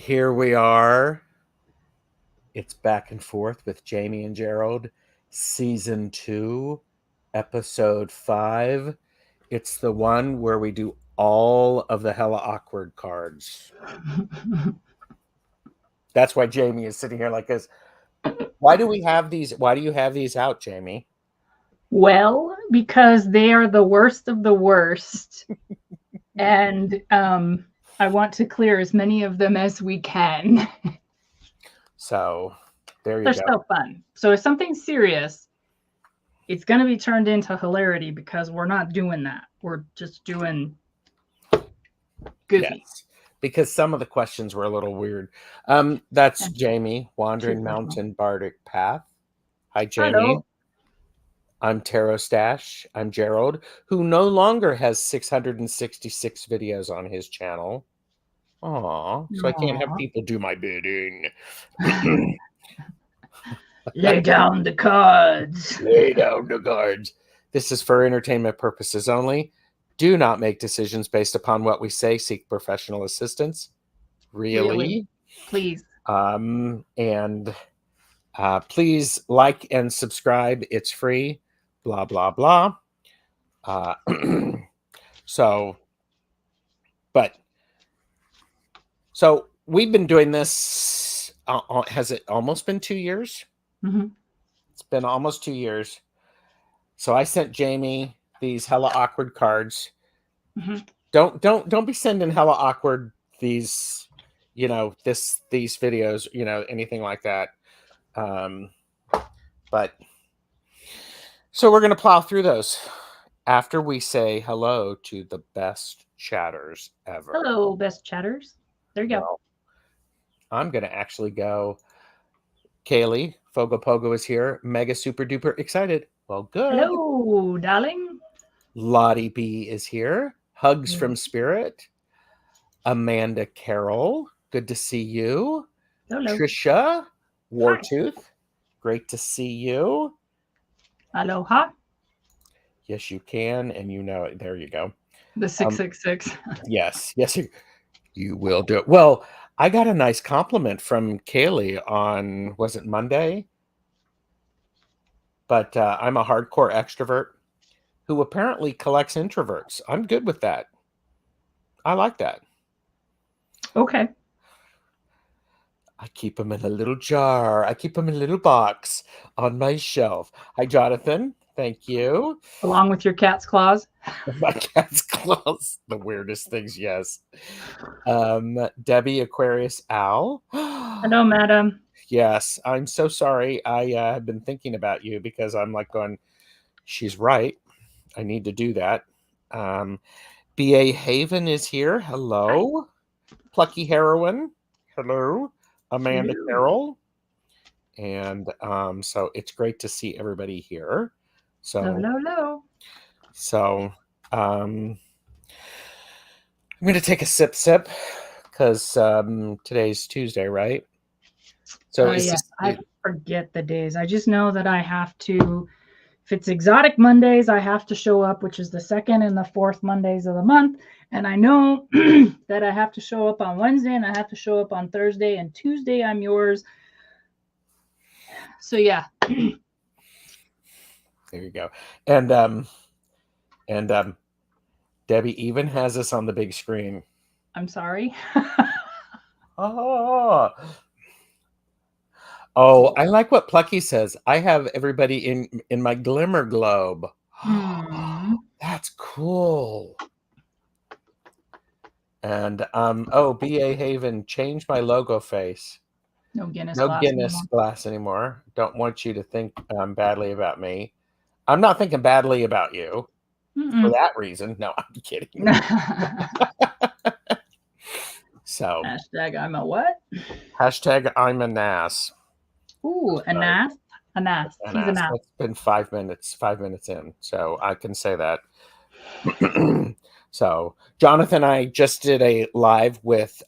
here we are. It's Back and Forth with Jaime and Gerald, Season 2, Episode 5. It's the one where we do all of the hella awkward cards. That's why Jaime is sitting here like this. Why do we have these? Why do you have these out, Jaime? Well, because they are the worst of the worst. And I want to clear as many of them as we can. So there you They're go. so fun. So if something's serious, it's going to be turned into hilarity because we're not doing that. We're just doing goofy. Yes, because some of the questions were a little weird. That's Jaime, Wandering Mountain Bardic Path. Hi, Jaime. Hello. I'm TarotStache. I'm Gerald, who no longer has 666 videos on his channel. Aw, so I can't have people do my bidding. Lay down the cards. Lay down the cards. This is for entertainment purposes only. Do not make decisions based upon what we say. Seek professional assistance. Really? Please. And please like and subscribe. It's free. Blah, blah, blah. So we've been doing this. Has it almost been 2 years? Mm-hmm. It's been almost 2 years. So I sent Jaime these hella awkward cards. Mm-hmm. Don't be sending hella awkward these videos, anything like that. But so we're gonna plow through those after we say hello to the best chatters ever. Hello, best chatters. There you go. Well, I'm gonna actually go. Kaylee Fogopogo is here. Mega super duper excited. Well, good. Hello, darling. Lottie B is here. Hugs from Spirit. Amanda Carroll, good to see you. Hello. Trisha Wartooth, great to see you. Aloha. Yes, you can, and you know it. There you go. The 666. Yes, you will do it. Well, I got a nice compliment from Kaylee on, was it Monday? But I'm a hardcore extrovert who apparently collects introverts. I'm good with that. I like that. Okay. I keep them in a little jar. I keep them in a little box on my shelf. Hi, Jonathan. Thank you. Along with your cat's claws. My cat's claws. The weirdest things, yes. Debbie Aquarius Owl. Hello, madam. Yes, I'm so sorry. I have been thinking about you because I'm like going, she's right. I need to do that. B.A. Haven is here. Hello. Hi. Plucky Heroine. Hello. Amanda Carroll. And so it's great to see everybody here. So hello. So I'm going to take a sip because today's Tuesday, right? So I forget the days. I just know that I have to, if it's exotic Mondays, I have to show up, which is the second and the fourth Mondays of the month. And I know that I have to show up on Wednesday and I have to show up on Thursday, and Tuesday I'm yours. So yeah. There you go. And Debbie even has us on the big screen. I'm sorry. Oh, I like what Plucky says. I have everybody in my glimmer globe. That's cool. And B.A. Haven, change my logo face. No Guinness glass anymore. Don't want you to think badly about me. I'm not thinking badly about you for that reason. No, I'm kidding. So hashtag I'm a what? Hashtag I'm a NAS. Ooh, a NAS? A NAS. He's a NAS. It's been 5 minutes in, so I can say that. So Jonathan and I just did a live with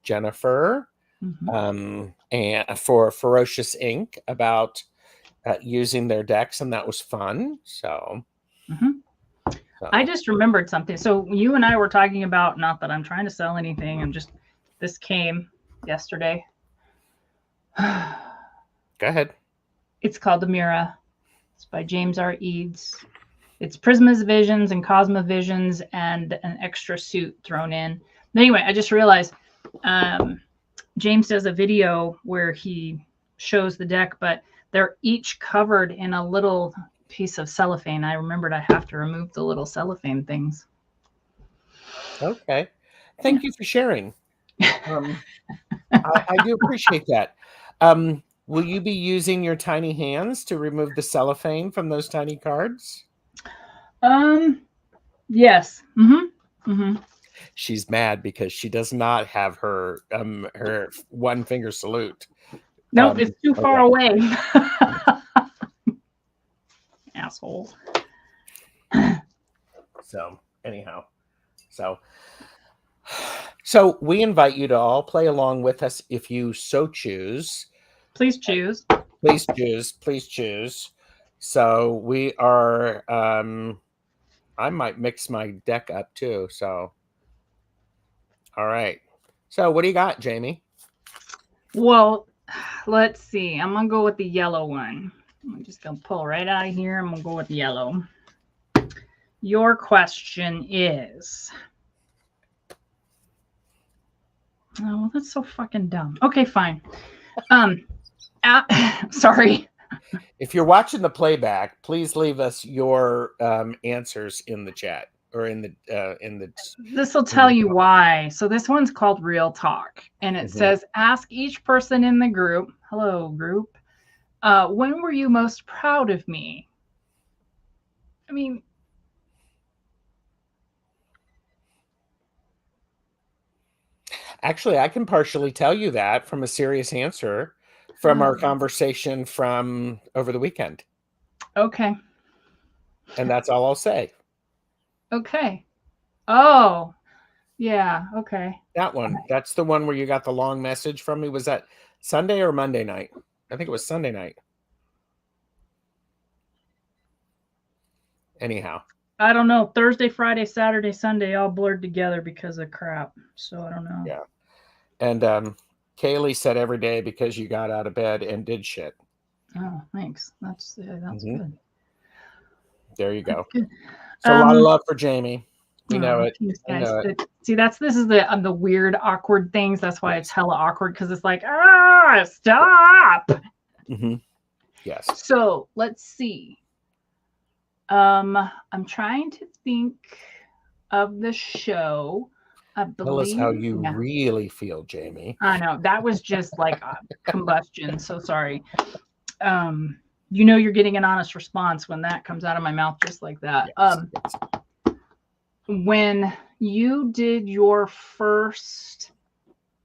Jennifer and for Ferocious Ink about using their decks, and that was fun. So I just remembered something. So you and I were talking about, not that I'm trying to sell anything, this came yesterday. Go ahead. It's called The Mirror. It's by James R. Eads. It's Prisma's Visions and Cosmovisions and an extra suit thrown in. But anyway, I just realized James does a video where he shows the deck, but they're each covered in a little piece of cellophane. I remembered I have to remove the little cellophane things. Okay. Thank you for sharing. I do appreciate that. Will you be using your tiny hands to remove the cellophane from those tiny cards? Yes. Mm-hmm. Mm-hmm. She's mad because she does not have her one finger salute. Nope, it's too far away. Asshole. So anyhow, so we invite you to all play along with us if you so choose. Please choose. Please choose. Please choose. So we are. I might mix my deck up too. So, all right. So what do you got, Jamie? Well, let's see. I'm gonna go with the yellow one. I'm just gonna pull right out of here. I'm gonna go with yellow. Your question is. Oh, well, that's so fucking dumb. Okay, fine. Sorry. If you're watching the playback, please leave us your answers in the chat or in the. This will tell you why. So this one's called Real Talk, and it says, ask each person in the group. Hello, group. When were you most proud of me? I mean, actually, I can partially tell you that from a serious answer from our conversation from over the weekend. Okay. And that's all I'll say. Okay. Oh, yeah. Okay. That one. That's the one where you got the long message from me. Was that Sunday or Monday night? I think it was Sunday night. Anyhow. I don't know. Thursday, Friday, Saturday, Sunday, all blurred together because of crap. So I don't know. Yeah. And Kaylee said every day because you got out of bed and did shit. Oh, thanks. That's good. There you go. So a lot of love for Jamie. We know it. We know it. See, this is the weird, awkward things. That's why it's hella awkward because it's like, stop. Yes. So let's see. I'm trying to think of the show. Tell us how you really feel, Jamie. I know that was just like combustion. So sorry. You know you're getting an honest response when that comes out of my mouth just like that. Yes. When you did your first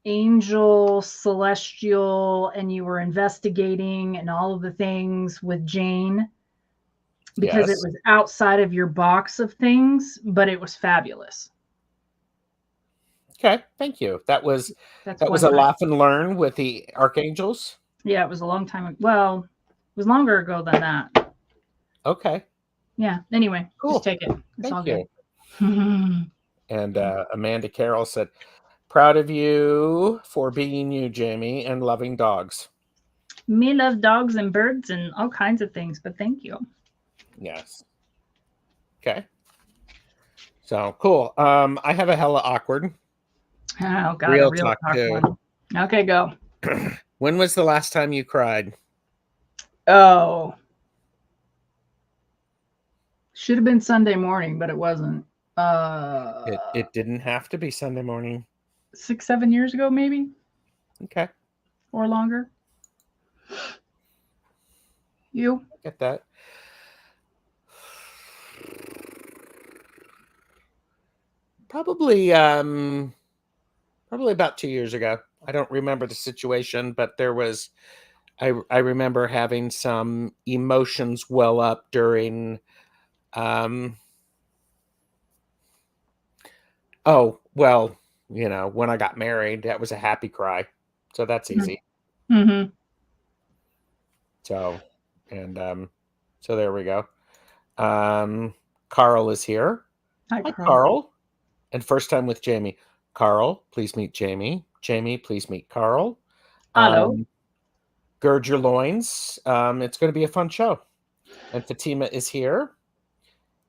angel celestial and you were investigating and all of the things with Jane, because it was outside of your box of things, but it was fabulous. Okay, thank you. That was a laugh and learn with the archangels. Yeah, it was a long time ago. Well, it was longer ago than that. Okay. Yeah. Anyway, cool. Just take it. It's all good. And Amanda Carroll said, "Proud of you for being you, Jamie, and loving dogs." Me love dogs and birds and all kinds of things, but thank you. Yes. Okay. So cool. I have a hella awkward. Oh God, real talk too. One. Okay, go. When was the last time you cried? Oh. Should have been Sunday morning, but it wasn't. It didn't have to be Sunday morning. 6-7 years ago, maybe. Okay. Or longer. You get that? Probably about 2 years ago. I don't remember the situation, but there was. I remember having some emotions well up during. Oh well, when I got married, that was a happy cry, so that's easy. Mm-hmm. So, and so there we go. Carl is here. Hi, Carl. And first time with Jamie. Carl, please meet Jamie. Jamie, please meet Carl. Hello. Gird your loins. It's going to be a fun show. And Fatima is here.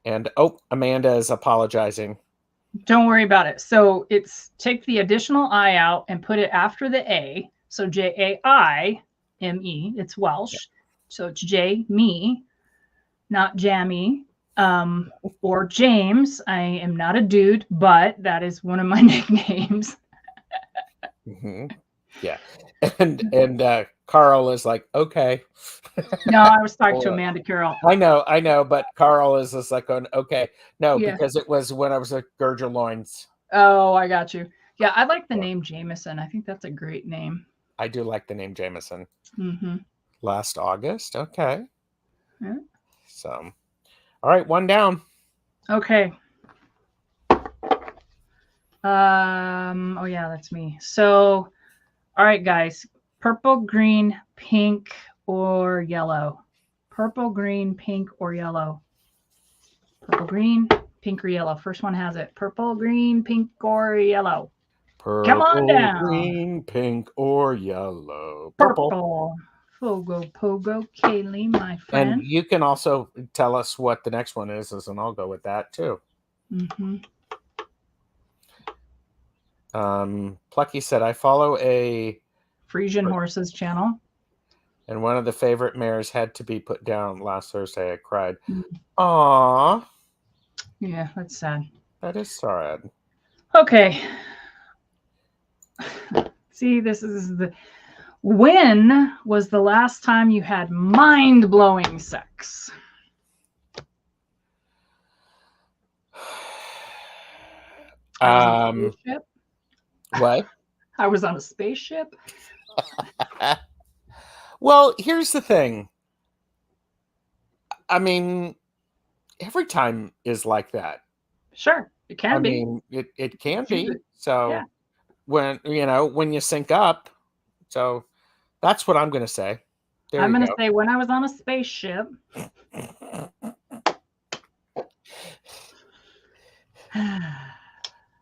And Amanda is apologizing. Don't worry about it. So it's take the additional I out and put it after the A. So Jaime. It's Welsh. Yeah. So it's me, not Jammy. Or James. I am not a dude, but that is one of my nicknames. Mm-hmm. Yeah. And Carl is like, okay. No, I was talking to Amanda Carroll. I know, but Carl is just like going, okay. No, yeah. Because it was when I was at Gird Your Loins. Oh, I got you. Yeah, I like the name Jameson. I think that's a great name. I do like the name Jameson. Mm-hmm. Last August. Okay. Yeah. So, all right, one down. Okay. Oh yeah, that's me. So, all right, guys. Purple, green, pink, or yellow? Purple, green, pink, or yellow? Purple, green, pink, or yellow? First one has it. Purple, green, pink, or yellow? Purple, come on down. Green, pink, or yellow? Purple. Fogo, pogo, Kaylee, my friend. And you can also tell us what the next one is, and I'll go with that too. Mm-hmm. Plucky said, I follow a Frisian Horses channel. And one of the favorite mares had to be put down last Thursday. I cried. Aww. Yeah, that's sad. That is sad. Okay. See, this is the... When was the last time you had mind-blowing sex? What? I was on a spaceship. Well, here's the thing. I mean, every time is like that. Sure, it can be. I mean, it can be. So yeah. when you sync up, so that's what I'm going to say. I'm going to say when I was on a spaceship.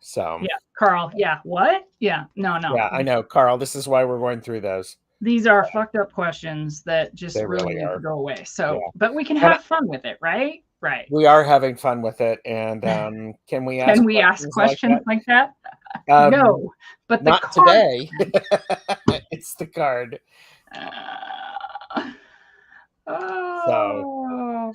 So yeah, Carl. Yeah, what? Yeah, no. Yeah, I know, Carl. This is why we're going through those. These are fucked up questions that just really need to go away. So, yeah. But we can have fun with it, right? Right. We are having fun with it, and can we ask? Questions like that? No, but not today. It's the card. So,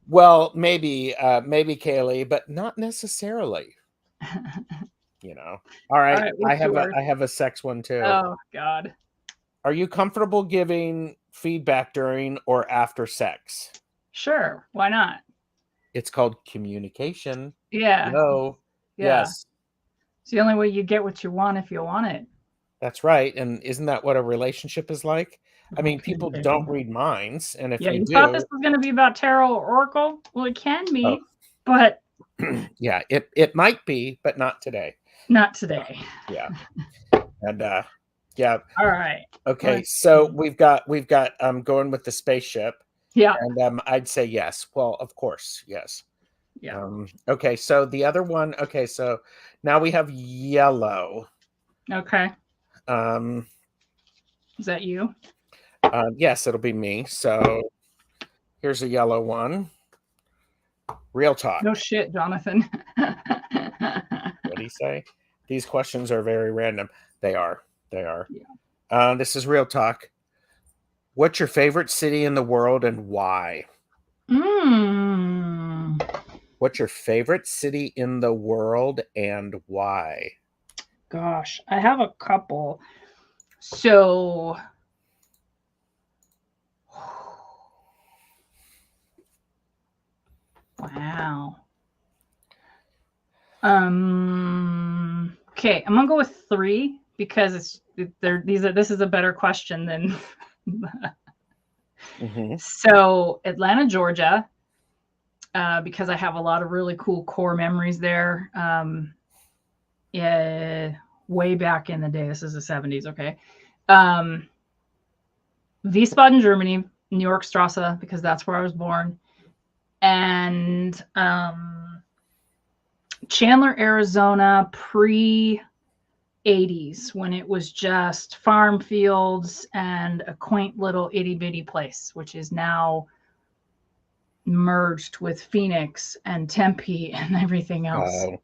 well, maybe Kaylee, but not necessarily. All right. I have a sex one too. Oh God. Are you comfortable giving feedback during or after sex? Sure. Why not? It's called communication. Yeah. No. Yeah. Yes. It's the only way you get what you want if you want it. That's right. And isn't that what a relationship is like? I mean, people don't read minds, and if you thought this was going to be about tarot or oracle, well, it can be, but yeah, it might be, but not today. Not today. Yeah. And yeah. All right. Okay, so we've got going with the spaceship. Yeah. And I'd say yes. Well, of course, yes. Yeah. Okay, so the other one. Okay, so now we have yellow. Okay. Is that you? Yes, it'll be me. So here's a yellow one. Real talk. No shit, Jonathan. What do you say? These questions are very random. They are. Yeah. This is real talk. What's your favorite city in the world and why? What's your favorite city in the world and why? Gosh, I have a couple. So wow. Okay, I'm gonna go with 3 because this is a better question than So Atlanta, Georgia, because I have a lot of really cool core memories there. Way back in the day, this is the 70s. Okay. Wiesbaden, Germany, New York Strasse, because that's where I was born. And Chandler, Arizona, pre 80s when it was just farm fields and a quaint little itty bitty place, which is now merged with Phoenix and Tempe and everything else. Oh,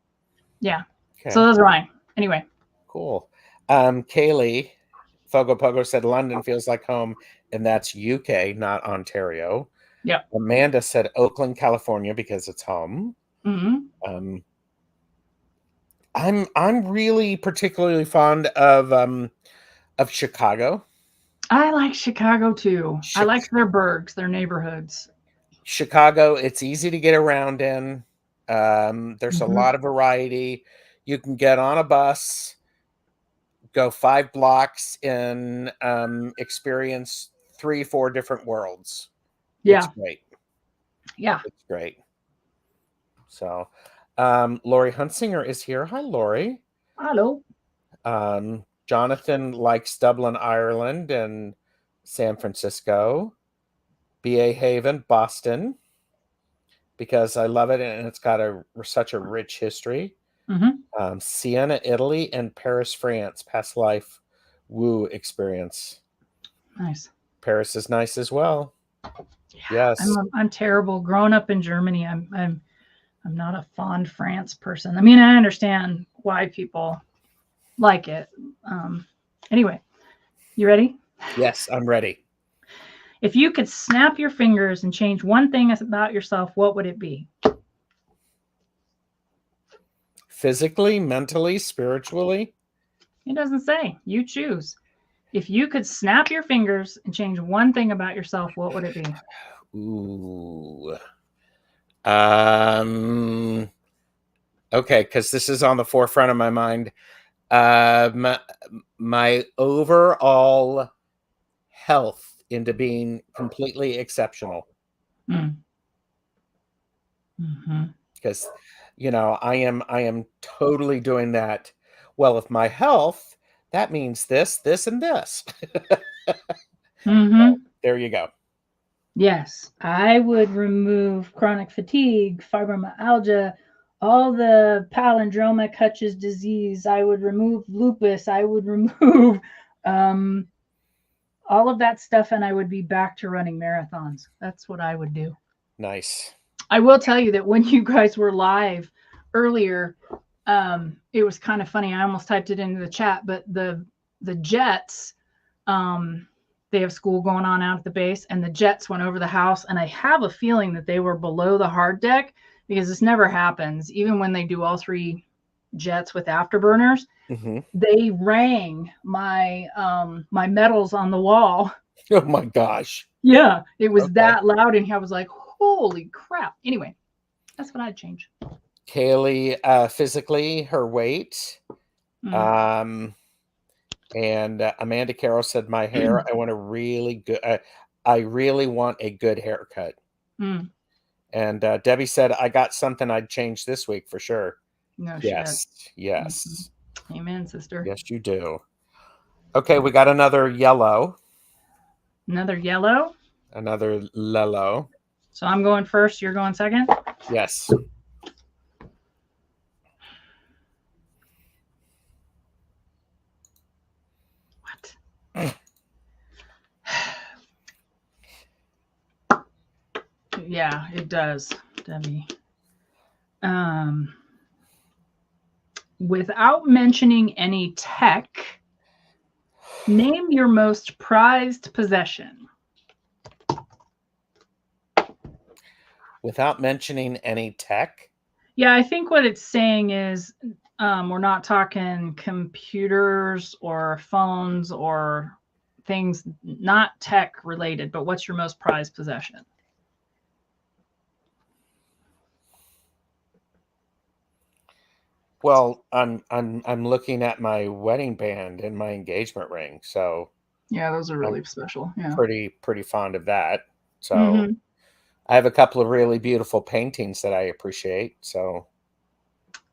Yeah. okay. So those are mine. Anyway. Cool. Kaylee, Fogo Pogo said London feels like home, and that's UK, not Ontario. Yeah. Amanda said Oakland, California, because it's home. Mm-hmm. I'm really particularly fond of Chicago. I like Chicago too. I Chi- like their burgs, their neighborhoods. Chicago, it's easy to get around in. There's a Mm-hmm. lot of variety. You can get on a bus, go 5 blocks, and experience 3-4 different worlds. It's Yeah. great. Yeah. It's great. So, Lori Hunsinger is here. Hi, Lori. Hello. Jonathan likes Dublin, Ireland, and San Francisco. B.A. Haven, Boston, because I love it and it's got such a rich history. Mm-hmm. Siena, Italy, and Paris, France. Past life woo experience. Nice. Paris is nice as well. Yeah, Yes. I'm terrible. Growing up in Germany, I'm not a fond France person. I mean, I understand why people like it. Anyway, you ready? Yes, I'm ready. If you could snap your fingers and change one thing about yourself, what would it be? Physically, mentally, spiritually. It doesn't say. You choose. If you could snap your fingers and change one thing about yourself, what would it be? Ooh. Okay, because this is on the forefront of my mind. My overall health into being completely exceptional. Mm. Mm-hmm. Because I am totally doing that. Well, if my health, that means this, this, and this. Mm-hmm. There you go. Yes, I would remove chronic fatigue, fibromyalgia, all the palindromic Hutch's disease. I would remove lupus. I would remove um, all of that stuff, and I would be back to running marathons. That's what I would do. Nice. I will tell you that when you guys were live earlier, it was kind of funny. I almost typed it into the chat, but the Jets, they have school going on out at the base, and the Jets went over the house, and I have a feeling that they were below the hard deck because this never happens. Even when they do all 3 Jets with afterburners, Mm-hmm. they rang my my medals on the wall. Oh my gosh. Yeah, it was Okay. that loud, and I was like, holy crap. Anyway, that's what I'd change. Kaylee, physically, her weight. And Amanda Carroll said, my hair, I want a really good, I really want a good haircut. Mm. And Debbie said, I got something I'd change this week for sure. No Yes. shit. Yes. Mm-hmm. Amen, sister. Yes, you do. Okay, we got another yellow. Another yellow. Another lello. So I'm going first. You're going second. Yes. What? Yeah, it does, Debbie. Without mentioning any tech, name your most prized possession. Without mentioning any tech? Yeah, I think what it's saying is we're not talking computers or phones or things not tech related, but what's your most prized possession? Well, I'm looking at my wedding band and my engagement ring, so yeah, those are really I'm special. Yeah, pretty fond of that. So mm-hmm. I have a couple of really beautiful paintings that I appreciate. So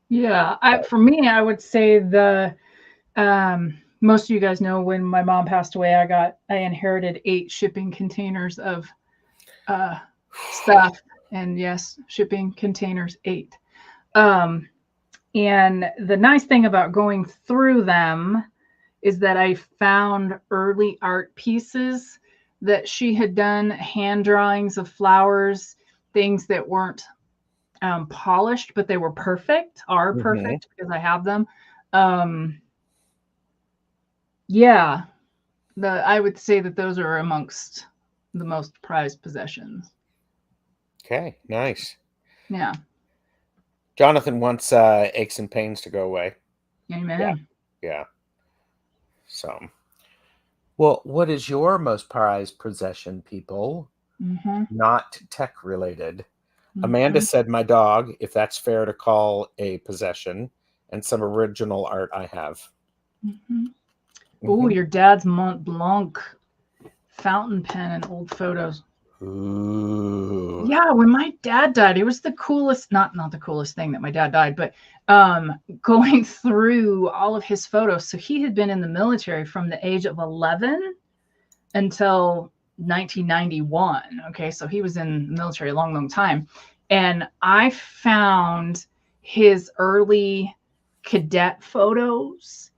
yeah, for me, I would say the most of you guys know when my mom passed away, I inherited 8 shipping containers of stuff, and yes, shipping containers 8. And the nice thing about going through them is that I found early art pieces that she had done, hand drawings of flowers, things that weren't polished, but they were perfect, are perfect because I have them. Yeah, I would say that those are amongst the most prized possessions. Okay, nice. Yeah. Jonathan wants aches and pains to go away. Amen. Yeah. So, well, what is your most prized possession, people? Mm-hmm. Not tech related. Mm-hmm. Amanda said, my dog, if that's fair to call a possession, and some original art I have. Mm-hmm. Oh, your dad's Mont Blanc fountain pen and old photos. Ooh. Yeah, when my dad died, it was the coolest, not the coolest thing that my dad died, but going through all of his photos. So he had been in the military from the age of 11 until 1991. Okay, so he was in the military a long, long time. And I found his early cadet photos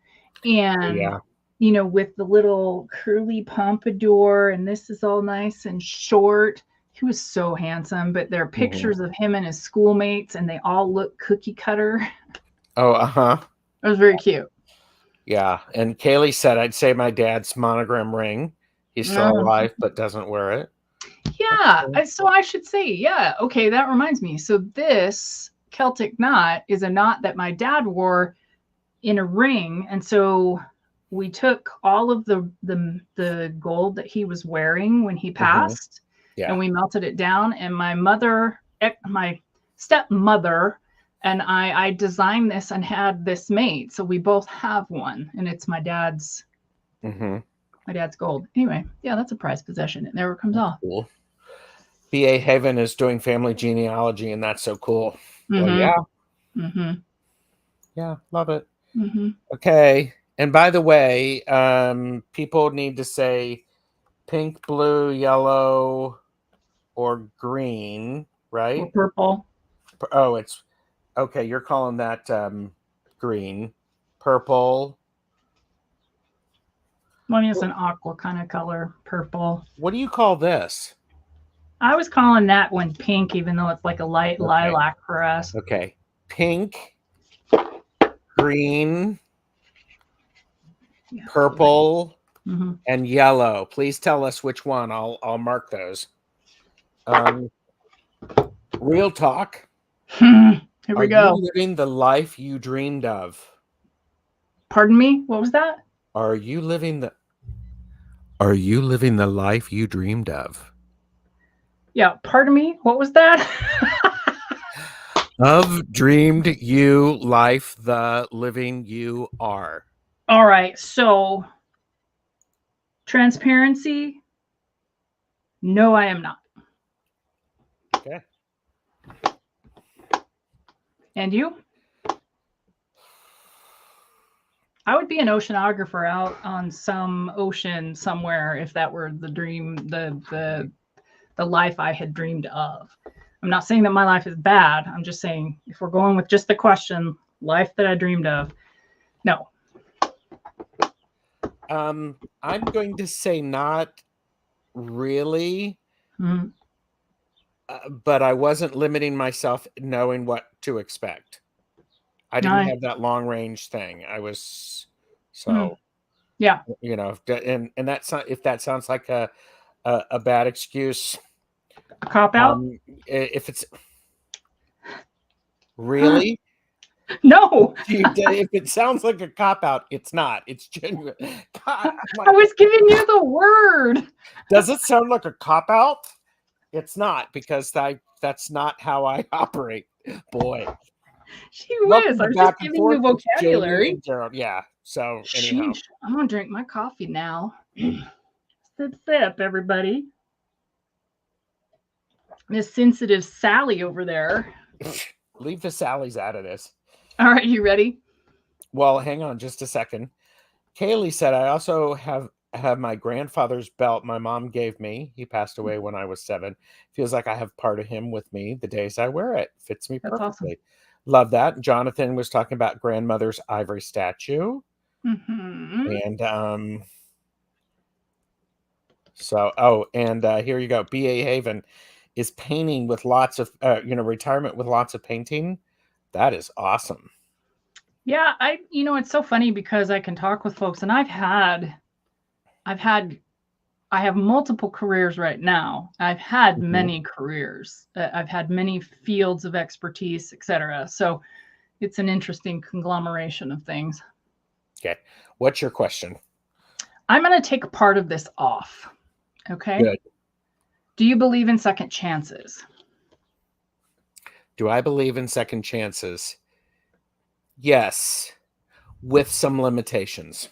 and Yeah. you know, with the little curly pompadour, and this is all nice and short. He was so handsome, but there are pictures of him and his schoolmates, and they all look cookie cutter. Oh, uh-huh. It was very cute. Yeah. And Kaylee said, I'd say my dad's monogram ring. He's still alive, but doesn't wear it. Yeah. So I should say, yeah. Okay, that reminds me. So this Celtic knot is a knot that my dad wore in a ring, and so we took all of the gold that he was wearing when he passed, and we melted it down. And my stepmother, and I designed this and had this made. So we both have one, and it's my dad's. My dad's gold. Anyway, yeah, that's a prized possession. It never comes off. Cool. B.A. Haven is doing family genealogy, and that's so cool. Well, yeah. Yeah, love it. Okay. And by the way, people need to say pink, blue, yellow, or green, right? Or purple. Oh, it's okay. You're calling that green, purple. Well, it's an aqua kind of color, purple. What do you call this? I was calling that one pink, even though it's like a light lilac for us. Okay. Pink, green, purple, and yellow. Please tell us which one. I'll mark those. Real talk. Here we go. Are you living the life you dreamed of? Pardon me? What was that? Are you living the life you dreamed of? Yeah, pardon me? What was that? Of dreamed you life the living you are. All right. So transparency. No, I am not. Okay. And you? I would be an oceanographer out on some ocean somewhere if that were the dream, the life I had dreamed of. I'm not saying that my life is bad. I'm just saying if we're going with just the question, life that I dreamed of, no. I'm going to say not really, but I wasn't limiting myself knowing what to expect. I didn't have that long range thing. I was yeah. You know, and that's not, if that sounds like a bad excuse. Cop out. If it's really no, if it sounds like a cop out, it's not. It's genuine. God, I was giving you the word. Does it sound like a cop out? It's not, because that's not how I operate. Boy, she was. I was just giving you vocabulary. Yeah. So anyhow, I'm gonna drink my coffee now. Sip, everybody. Miss Sensitive Sally over there. Leave the Sallys out of this. All right, you ready? Well, hang on just a second. Kaylee said, I also have my grandfather's belt my mom gave me. He passed away when I was 7. Feels like I have part of him with me the days I wear it. Fits me perfectly. Awesome. Love that. Jonathan was talking about grandmother's ivory statue. Mm-hmm. And here you go. B.A. Haven is painting with lots of, retirement with lots of painting. That is awesome. Yeah, it's so funny because I can talk with folks, and I have multiple careers right now. I've had many careers. I've had many fields of expertise, etc. So it's an interesting conglomeration of things. Okay. What's your question? I'm going to take a part of this off. Okay. Good. Do you believe in second chances? Do I believe in second chances? Yes, with some limitations.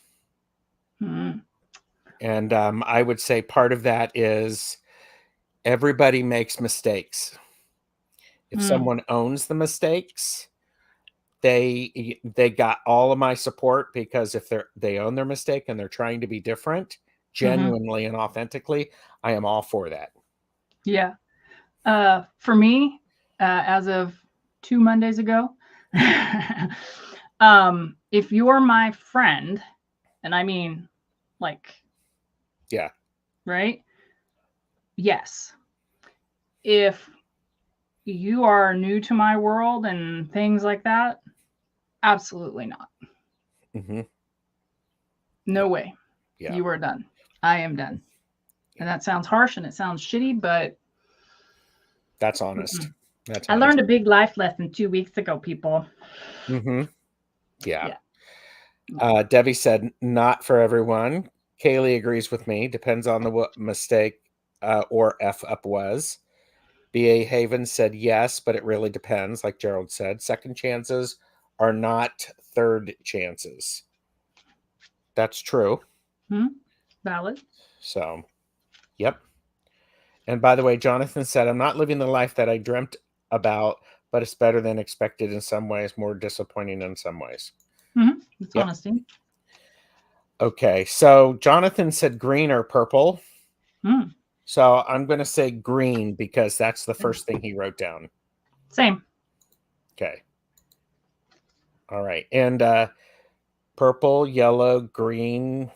And I would say part of that is everybody makes mistakes. If someone owns the mistakes, they got all of my support, because if they own their mistake and they're trying to be different, genuinely and authentically, I am all for that. Yeah. For me, as of 2 Mondays ago, if you're my friend, and I mean, like, yeah, right? Yes. If you are new to my world and things like that, absolutely not. No way. Yeah. You are done. I am done. And that sounds harsh and it sounds shitty, but that's honest. That's I learned a big life lesson 2 weeks ago, people. Yeah. Debbie said, not for everyone. Kaylee agrees with me. Depends on the mistake or F up was. B.A. Haven said yes, but it really depends, like Gerald said. Second chances are not third chances. That's true. Valid. So, yep. And by the way, Jonathan said, I'm not living the life that I dreamt about, but it's better than expected in some ways, more disappointing in some ways. It's honesty. Okay, so Jonathan said green or purple. So I'm going to say green because that's the first thing he wrote down. Same. Okay. All right. And purple, yellow, green,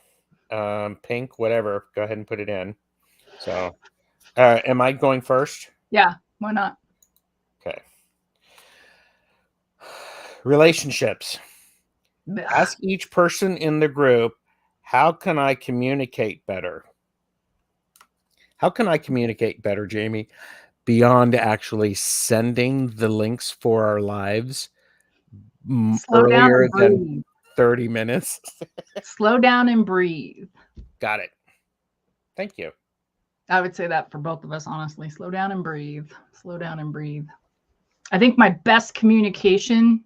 pink, whatever. Go ahead and put it in. So am I going first? Yeah. Why not? Okay. Relationships. Ask each person in the group, how can I communicate better? How can I communicate better, Jamie, beyond actually sending the links for our lives earlier than 30 minutes? Slow down and breathe. Got it. Thank you. I would say that for both of us, honestly. Slow down and breathe. Slow down and breathe. I think my best communication,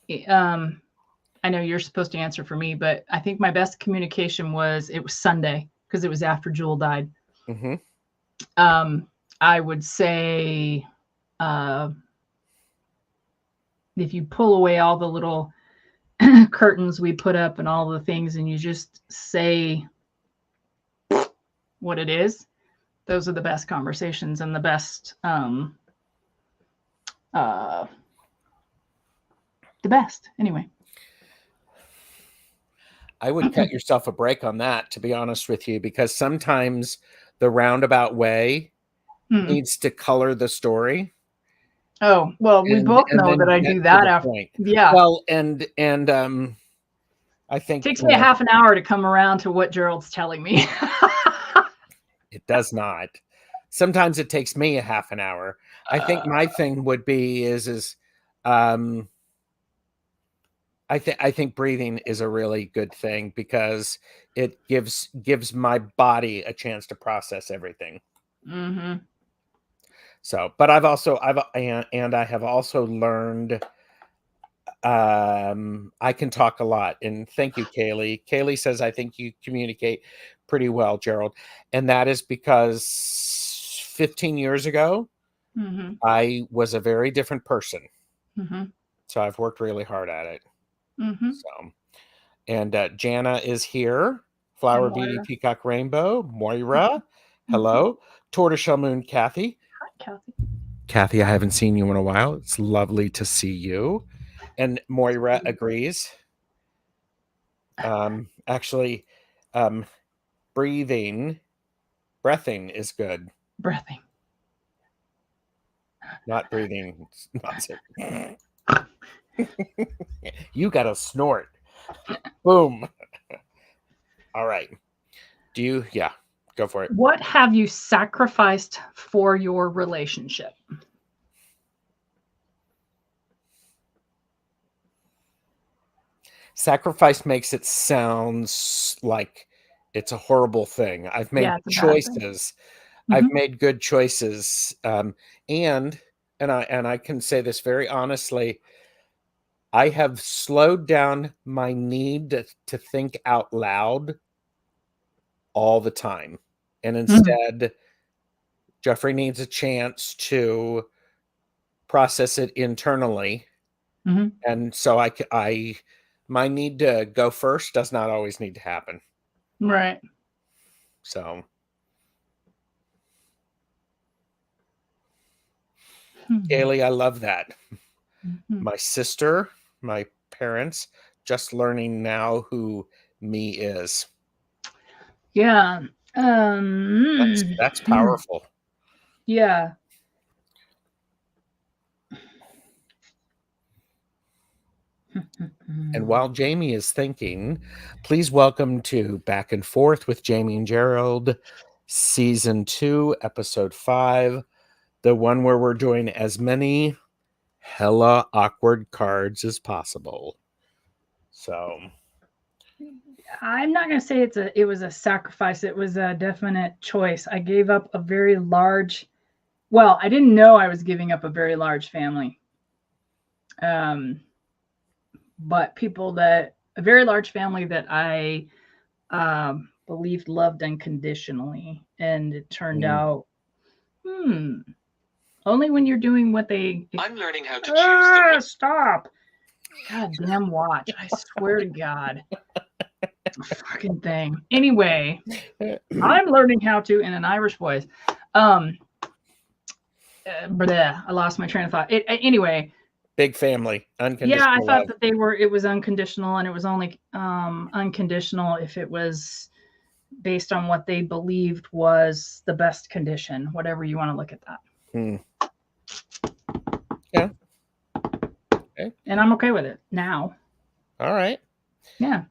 I know you're supposed to answer for me, but I think my best communication was Sunday, because it was after Jewel died. I would say if you pull away all the little curtains we put up and all the things, and you just say what it is, those are the best conversations and the best anyway. I would cut yourself a break on that, to be honest with you, because sometimes the roundabout way needs to color the story. Oh, well, we both know that I do that after. Yeah. Well, and I think it takes me a half an hour to come around to what Gerald's telling me. It does not. Sometimes it takes me a half an hour. I think my thing would be I think breathing is a really good thing, because it gives my body a chance to process everything. So, but I have also learned I can talk a lot. And thank you, Kaylee. Kaylee says, I think you communicate pretty well, Gerald. And that is because 15 years ago, I was a very different person. So I've worked really hard at it. So, and Jana is here. Flower Beauty Peacock Rainbow. Moira. Hello. Tortoiseshell Moon Kathy. Hi, Kathy. Kathy, I haven't seen you in a while. It's lovely to see you. And Moira agrees. Actually, um, breathing is good. Breathing. Not breathing. Not so. You got to snort. Boom. All right. Do you? Yeah. Go for it. What have you sacrificed for your relationship? Sacrifice makes it sound like it's a horrible thing. I've made Yeah, it's a bad thing. choices. I've Mhm. made good choices. And I can say this very honestly. I have slowed down my need to think out loud all the time. And Mhm. instead, Jeffrey needs a chance to process it internally. Mhm. And so my need to go first does not always need to happen. Right. So, Mhm. Kaylee, I love that. Mhm. My sister, my parents, just learning now who me is. Yeah. That's powerful. Yeah. And while Jamie is thinking, please welcome to Back and Forth with Jamie and Gerald, Season 2, Episode 5, the one where we're doing as many hella awkward cards as possible. So, I'm not going to say it was a sacrifice. It was a definite choice. I gave up a very large, well, I didn't know I was giving up a very large family. But a very large family that I believed loved unconditionally. And it turned out, only when you're doing what they. I'm learning how to choose the. Stop. God damn watch. I swear to God. Fucking thing. Anyway, I'm learning how to in an Irish voice. I lost my train of thought. Anyway. big family, Yeah, I unconditional thought love. that it was unconditional, and it was only unconditional if it was based on what they believed was the best condition, whatever you want to look at that. Yeah. Okay. And I'm okay with it now. All right. Yeah.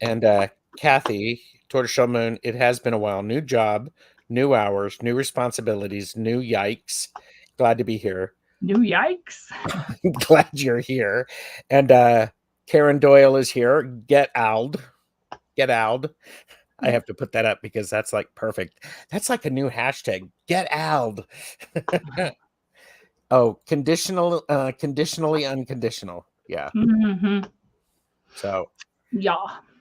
And Kathy, Tortoiseshell Moon, it has been a while. New job, new hours, new responsibilities, new yikes. Glad to be here. New yikes. Glad you're here. And Karen Doyle is here. Get owled. Get owled. I have to put that up because that's like perfect. That's like a new hashtag. Get owled. Oh, conditionally unconditional. Yeah. Mm-hmm. So, Yeah.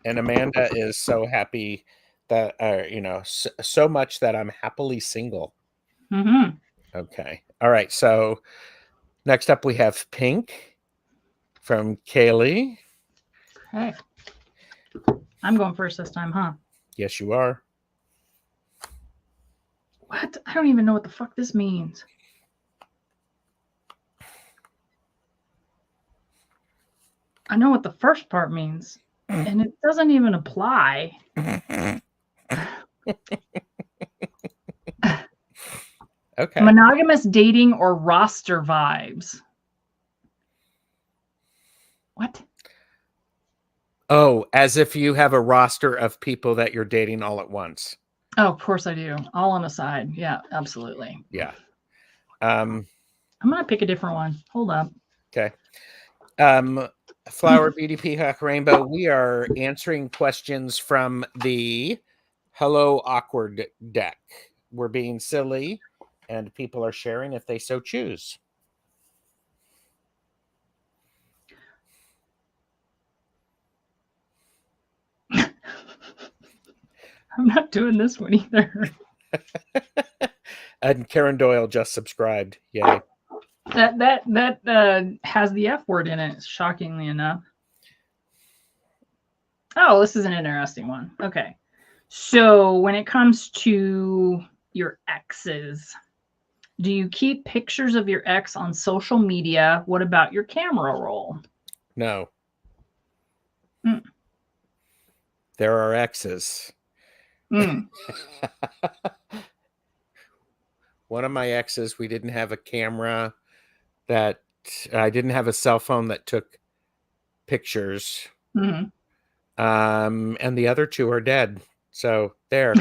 and Amanda is so happy that, so much that I'm happily single. Mm-hmm. Okay. All right. So next up we have Pink from Kaylee. Hey. I'm going first this time, huh? Yes, you are. What? I don't even know what the fuck this means. I know what the first part means, and it doesn't even apply. Okay. Monogamous dating or roster vibes. What? Oh, as if you have a roster of people that you're dating all at once. Oh, of course I do. All on the side. Yeah, absolutely. Yeah. I'm gonna pick a different one. Hold up. Okay. Flower Beauty Peacock Rainbow, we are answering questions from the Hello Awkward deck. We're being silly, and people are sharing if they so choose. I'm not doing this one either. And Karen Doyle just subscribed. Yay. That has the F word in it, shockingly enough. Oh, this is an interesting one. Okay. So when it comes to your exes, Do you keep pictures of your ex on social media? What about your camera roll? No. Mm. There are exes. Mm. One of my exes, we didn't have a camera that I didn't have a cell phone that took pictures. Mm-hmm. And the other two are dead. So there.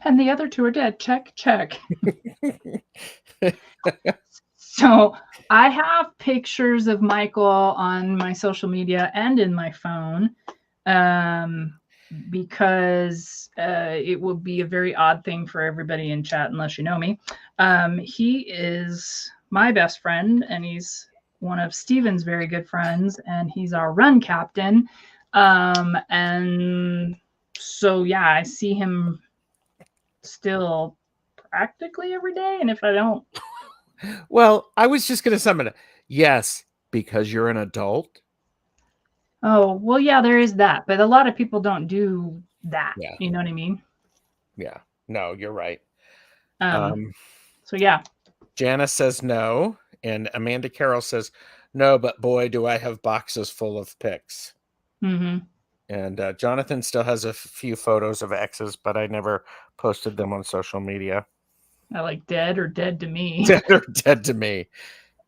And the other two are dead. Check, check. So I have pictures of Michael on my social media and in my phone, because it will be a very odd thing for everybody in chat unless you know me. He is my best friend, and he's one of Steven's very good friends, and he's our run captain. And so, yeah, I see him still practically every day. And if I don't, Well, I was just going to summon it. Yes, because you're an adult. oh, well, yeah, there is that. But a lot of people don't do that. Yeah. You know what I mean? Yeah. No, you're right. So, yeah. Janice says no. And Amanda Carroll says, no, but boy, do I have boxes full of pics. Mm-hmm. And Jonathan still has a few photos of exes, but I never posted them on social media. I like dead or dead to me. Dead or dead to me.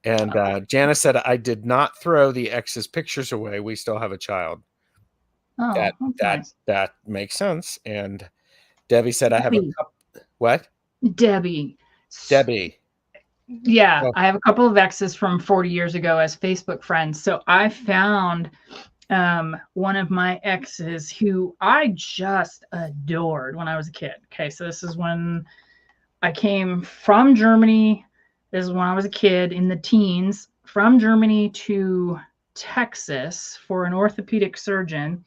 And Janice said, I did not throw the ex's pictures away. We still have a child. Oh, That that's nice. that makes sense. And Debbie said, I have a Debbie. couple. What? Debbie. Debbie. Yeah, Oh. I have a couple of exes from 40 years ago as Facebook friends. So I found one of my exes who I just adored when I was a kid. Okay, so this is when I came from Germany. This is when I was a kid in the teens, from Germany to Texas for an orthopedic surgeon.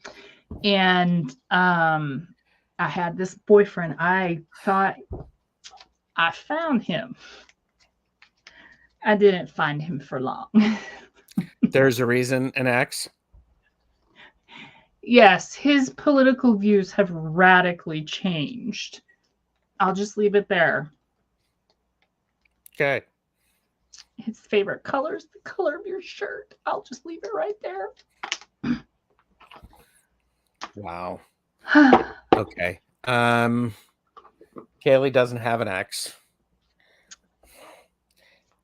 And I had this boyfriend. I thought I found him. I didn't find him for long. There's a reason an ex. Yes, his political views have radically changed. I'll just leave it there. Okay. His favorite color is the color of your shirt. I'll just leave it right there. Wow. Okay. Kaylee doesn't have an ex.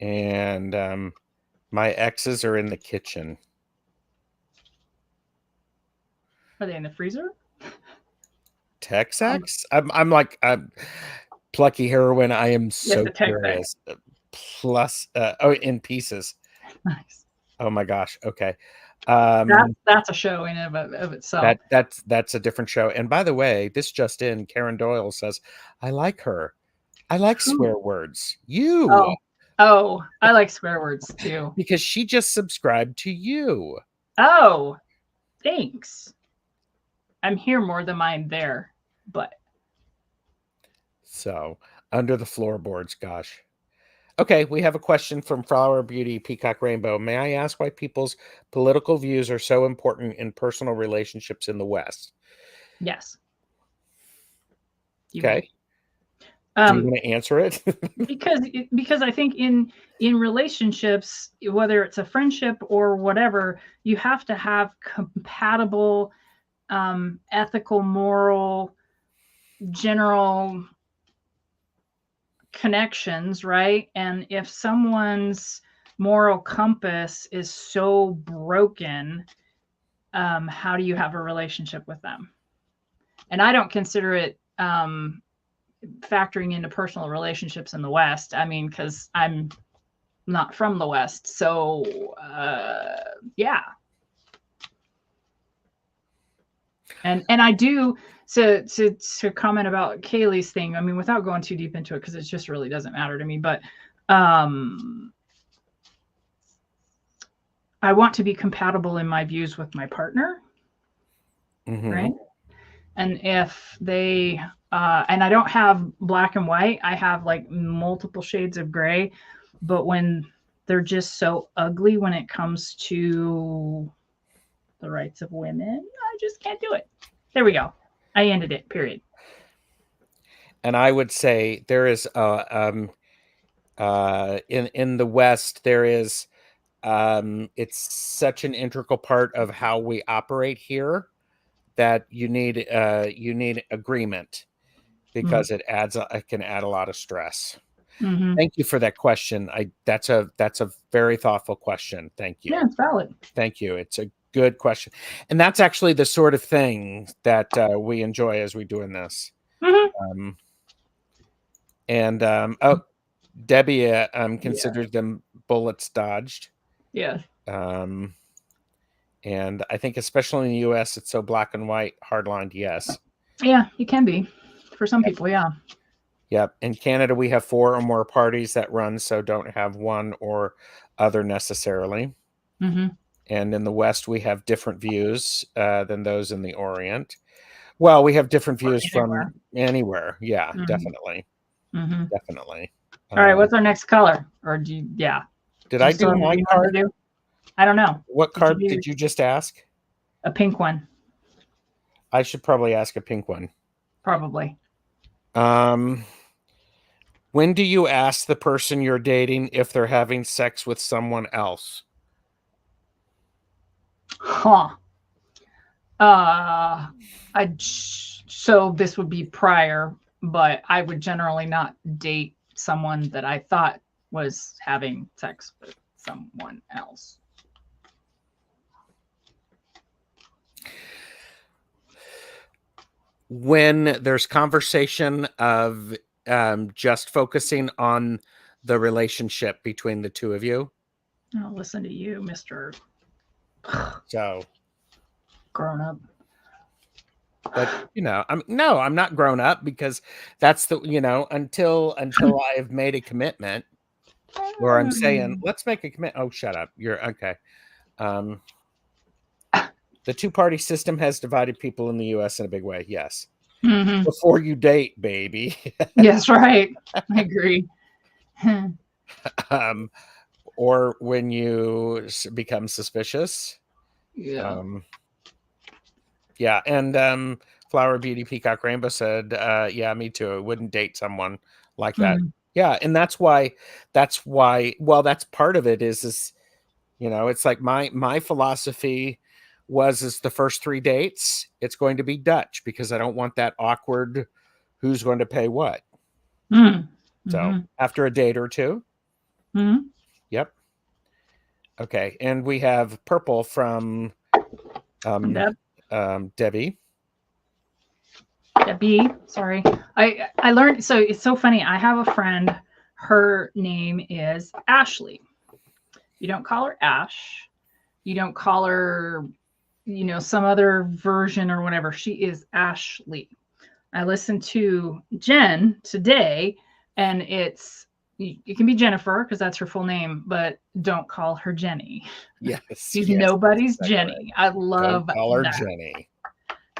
And my exes are in the kitchen. Are they in the freezer? Tex ex? I'm plucky heroine. I am so curious. Plus, in pieces. Nice. Oh my gosh. Okay. That's a show in and of itself. That's a different show. And by the way, this just in, Karen Doyle says, I like her. I like swear words. You. Oh, I like swear words too. Because she just subscribed to you. Oh, thanks. I'm here more than I'm there, but. So, under the floorboards, gosh. Okay, we have a question from Flower Beauty Peacock Rainbow. May I ask why people's political views are so important in personal relationships in the West? Yes. Okay. Do you want to answer it? because I think in relationships, whether it's a friendship or whatever, you have to have compatible, ethical, moral, general connections, right? And if someone's moral compass is so broken, how do you have a relationship with them? And I don't consider it factoring into personal relationships in the West. I mean, because I'm not from the West. So, yeah. And I do, to comment about Kaylee's thing, I mean, without going too deep into it, because it just really doesn't matter to me, but I want to be compatible in my views with my partner, right? And if they, and I don't have black and white, I have like multiple shades of gray, but when they're just so ugly when it comes to the rights of women, I just can't do it. There we go. I ended it, period. And I would say there is In the West, there is it's such an integral part of how we operate here that you need agreement because it can add a lot of stress. Mm-hmm. Thank you for that question. That's a very thoughtful question. Thank you. Yeah, it's valid. Thank you. It's a good question, and that's actually the sort of thing that we enjoy as we doing this. Mm-hmm. Oh, Debbie considers them bullets dodged. Yeah. And I think especially in the U.S., it's so black and white, hardlined. Yes. Yeah, it can be for some people. Yeah. Yep. In Canada, we have 4 or more parties that run, so don't have one or other necessarily. Mm-hmm. And in the West, we have different views than those in the Orient. Well, we have different views from anywhere. Yeah, Mm-hmm. definitely. Mm-hmm. Definitely. All right. What's our next color? Or do you, yeah. Did I do my card? I don't know. What card did you just ask? A pink one. I should probably ask a pink one. Probably. When do you ask the person you're dating if they're having sex with someone else? Huh. So this would be prior, but I would generally not date someone that I thought was having sex with someone else. When there's conversation of just focusing on the relationship between the two of you. I'll listen to you, Mr. So grown up. But I'm not grown up because that's until I've made a commitment or I'm saying let's make a commitment. Oh, shut up. You're okay. The two-party system has divided people in the U.S. in a big way. Yes. Mm-hmm. Before you date, baby. Yes, right. I agree. Or when you become suspicious. Yeah. Yeah. And Flower Beauty Peacock Rainbow said, yeah, me too. I wouldn't date someone like that. Mm-hmm. Yeah. And that's why, well, that's part of it is, it's like my philosophy is the first 3 dates, it's going to be Dutch because I don't want that awkward, who's going to pay what. Mm-hmm. So after a date or 2. Mm-hmm. Yep. Okay. And we have purple from Debbie. Debbie, sorry. I learned, so it's so funny. I have a friend, her name is Ashley. You don't call her Ash. You don't call her, some other version or whatever. She is Ashley. I listened to Jen today, and it can be Jennifer because that's her full name, but don't call her Jenny. Yes. She's nobody's Jenny. Right. I love don't call her that. Jenny.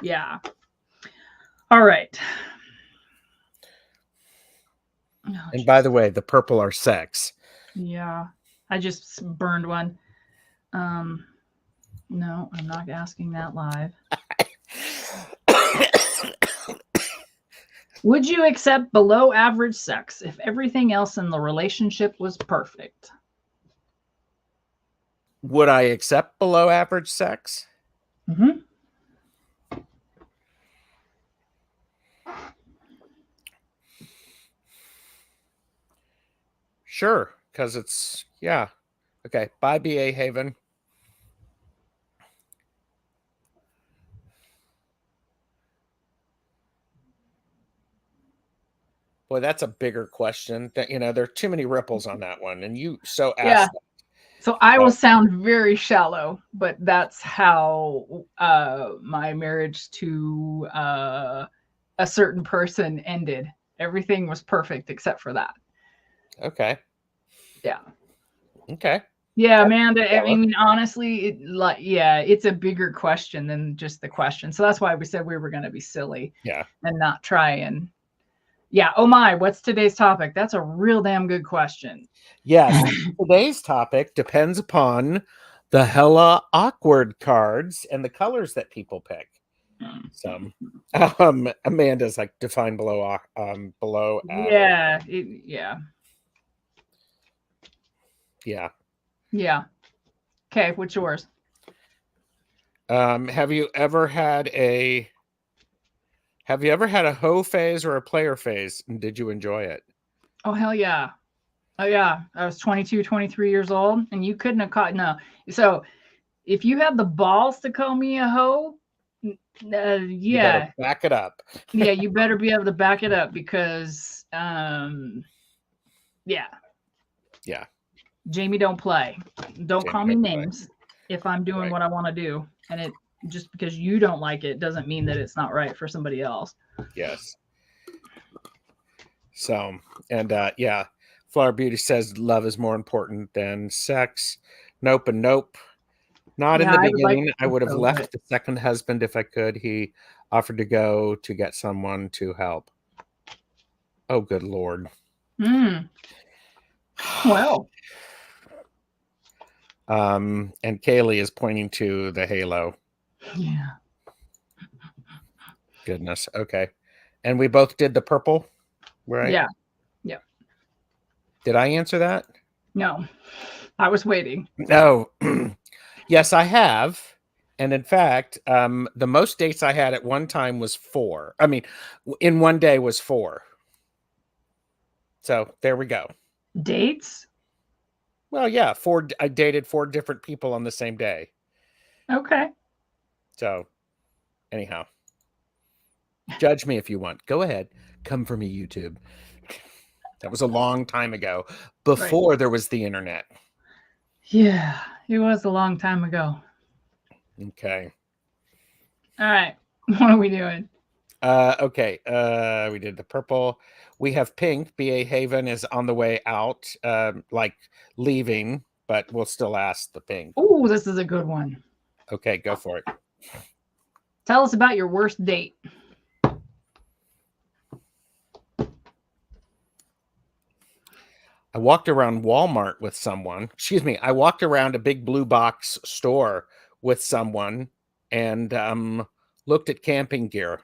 Yeah. All right. Oh, and by the way, the purple are sex. Yeah. I just burned one. No, I'm not asking that live. Would you accept below average sex if everything else in the relationship was perfect? Would I accept below average sex? Mm-hmm. Sure, because it's, yeah. Okay, bye, BA Haven. Boy, that's a bigger question. That there are too many ripples on that one, and you asked. Yeah. So I will sound very shallow, but that's how my marriage to a certain person ended. Everything was perfect except for that. Okay. Yeah. Okay. Yeah, Amanda. I mean, honestly, it's a bigger question than just the question. So that's why we said we were going to be silly. Yeah. And not try and. Yeah. Oh my, what's today's topic? That's a real damn good question. Yes. Today's topic depends upon the hella awkward cards and the colors that people pick. So Amanda's like define below average. Yeah. Yeah. Yeah. Yeah. Okay, what's yours? Have you ever had a hoe phase or a player phase? And did you enjoy it? Oh, hell yeah. Oh, yeah. I was 22, 23 years old, and you couldn't have caught. No. So if you have the balls to call me a hoe, You yeah. better back it up. Yeah, you better be able to back it up because, yeah. Yeah. Jamie, don't play. Don't Jamie, call me don't play. names if I'm doing Right. what I want to do. And it just because you don't like it doesn't mean that it's not right for somebody else. Yes. So, and yeah, Flower Beauty says love is more important than sex. Nope and nope. Not in Yeah, the I would like beginning. to I think would have so, left the second husband if I could. He offered to go to get someone to help. Oh, good Lord. Well. And Kaylee is pointing to the halo. Yeah. Goodness. Okay. And we both did the purple, right? Yeah. Yeah. Did I answer that? No, I was waiting. No. Yes, I have. And in fact, the most dates I had at one time was 4. I mean, in one day was 4. So there we go. Dates? Well, yeah, 4. I dated 4 different people on the same day. Okay. So anyhow, judge me if you want. Go ahead. Come for me, YouTube. That was a long time ago, before there was the internet. Yeah, it was a long time ago. Okay. All right. What are we doing? Okay. We did the purple. We have pink. BA Haven is on the way out, like leaving, but we'll still ask the pink. Oh, this is a good one. Okay, go for it. Tell us about your worst date. I walked around Walmart with someone. Excuse me. I walked around a big blue box store with someone and looked at camping gear.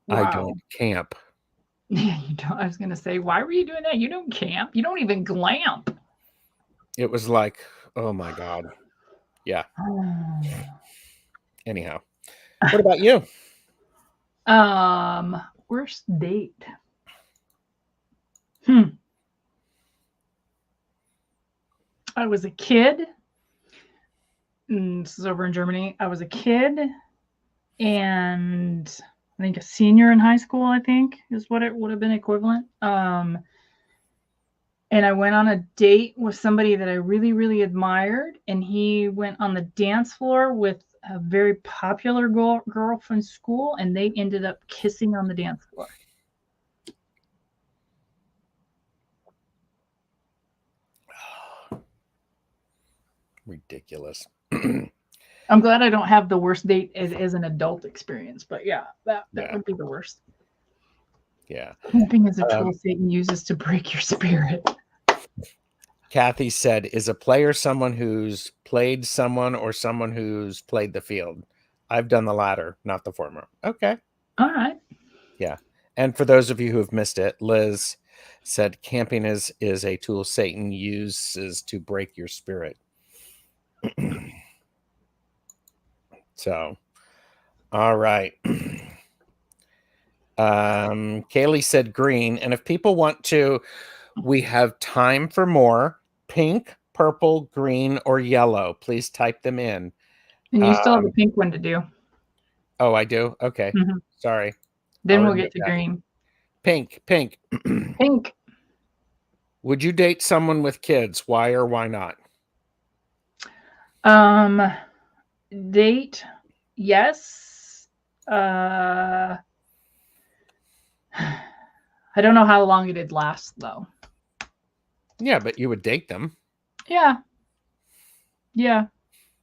Wow. I don't camp. Yeah, you don't. I was gonna say, why were you doing that? You don't camp. You don't even glamp. It was like, oh my God. Yeah. Anyhow, what about you? Worst date. I was a kid. This is over in Germany. I was a kid, and I think a senior in high school, I think is what it would have been equivalent. And I went on a date with somebody that I really, really admired, and he went on the dance floor with a very popular girl from school, and they ended up kissing on the dance floor. Ridiculous. I'm glad I don't have the worst date as an adult experience, but yeah, that would be the worst. Yeah. Camping is a tool Satan uses to break your spirit. Kathy said, is a player someone who's played someone or someone who's played the field? I've done the latter, not the former. Okay. All right. Yeah. And for those of you who have missed it, Liz said camping is a tool Satan uses to break your spirit. So, all right. Kaylee said green. And if people want to, we have time for more. Pink, purple, green, or yellow. Please type them in. And you still have a pink one to do. Oh, I do? Okay. Mhm. Sorry. Then I'll we'll admit get to that. green. Pink. Pink. Would you date someone with kids? Why or why not? Date, yes. I don't know how long it'd last though. Yeah, but you would date them. Yeah.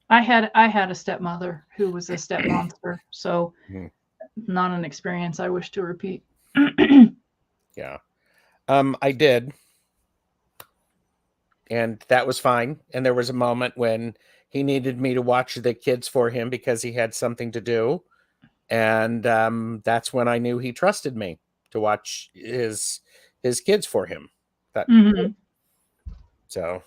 I had a stepmother who was a step monster, so not an experience I wish to repeat. Yeah. I did. And that was fine. And there was a moment when he needed me to watch the kids for him because he had something to do. And that's when I knew he trusted me to watch his kids for him. That Mhm. so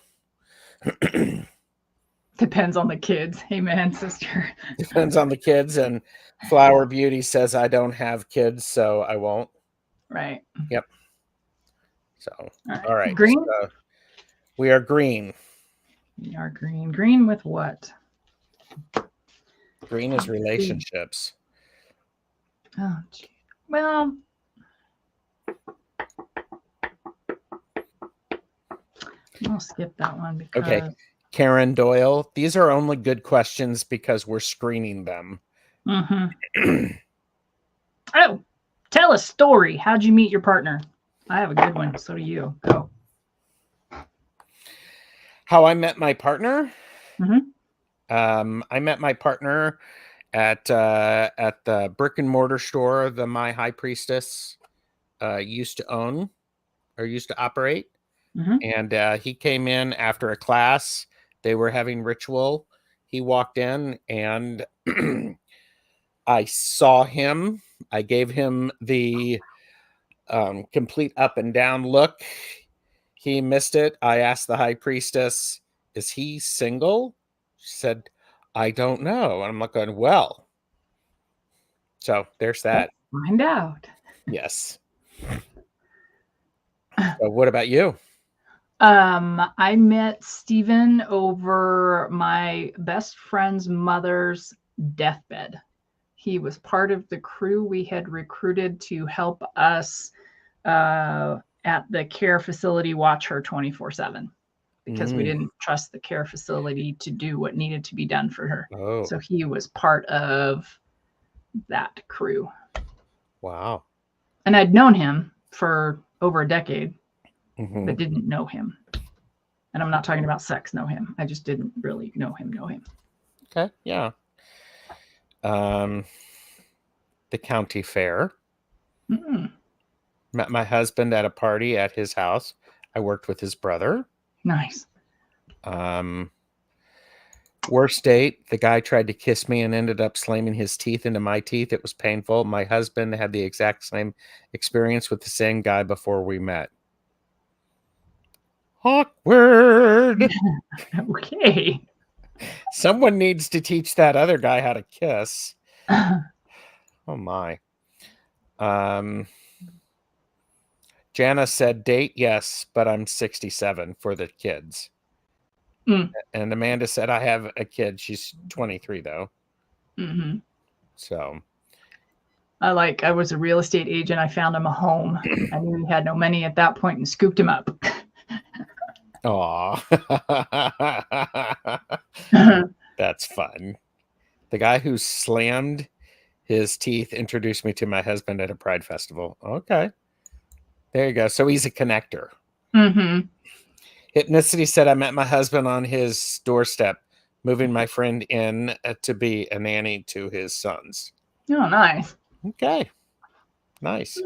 Depends on the kids. Amen, sister. depends on the kids. And Flower Beauty says I don't have kids, so I won't. Right. Yep. So All all right. right. Green? So we are green. We are green. Green with what? Green is relationships. Oh, gee. Well, I'll skip that one because Okay. Karen Doyle, these are only good questions because we're screening them. Mhm. Oh, tell a story. How'd you meet your partner? I have a good one. So do you. Go. How I met my partner? Mhm. I met my partner at the brick and mortar store the My High Priestess used to own or used to operate. Mhm. And he came in after a class. They were having ritual. He walked in and I saw him. I gave him the complete up and down look. He missed it. I asked the high priestess, "Is he single?" She said, "I don't know." And I'm like, going, well, so there's that. Find out. Yes. So what about you? I met Steven over my best friend's mother's deathbed. He was part of the crew we had recruited to help us at the care facility watch her 24/7 because we Mm. didn't trust the care facility to do what needed to be done for her. Oh, So he was part of that crew. wow. And I'd known him for over a decade, Mhm. but didn't know him. And I'm not talking about sex, know him. I just didn't really know him. Okay, yeah. The county fair. Mm, Met my husband at a party at his house. I worked with his brother. nice. Worst date, the guy tried to kiss me and ended up slamming his teeth into my teeth. It was painful. My husband had the exact same experience with the same guy before we met. Awkward. Okay. Someone needs to teach that other guy how to kiss. Oh my. Jana said date, yes, but I'm 67 for the kids. Mm. And Amanda said I have a kid. She's 23 though. Mm-hmm. So I was a real estate agent. I found him a home. I knew he had no money at that point and scooped him up. aw. That's fun. The guy who slammed his teeth introduced me to my husband at a Pride festival. Okay. There you go. So he's a connector. Mm-hmm. Hypnicity said I met my husband on his doorstep, moving my friend in to be a nanny to his sons. Oh, nice. Okay. Nice.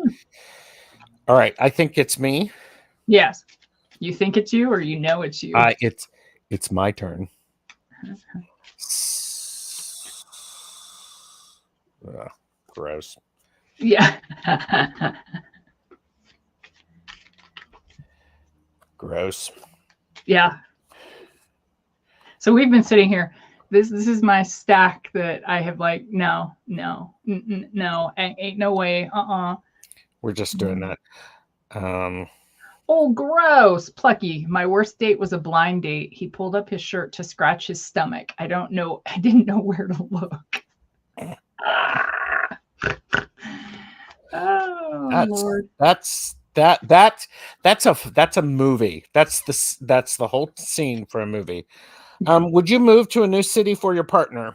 All right. I think it's me. Yes. You think it's you or you know it's you? It's my turn. Ugh, gross. Yeah. Gross. Yeah. So we've been sitting here. This is my stack that I have like, no, ain't no way. We're just doing that. Oh, gross. Plucky. My worst date was a blind date. He pulled up his shirt to scratch his stomach. I didn't know where to look. Oh, Lord. That's a movie. That's the whole scene for a movie. Would you move to a new city for your partner?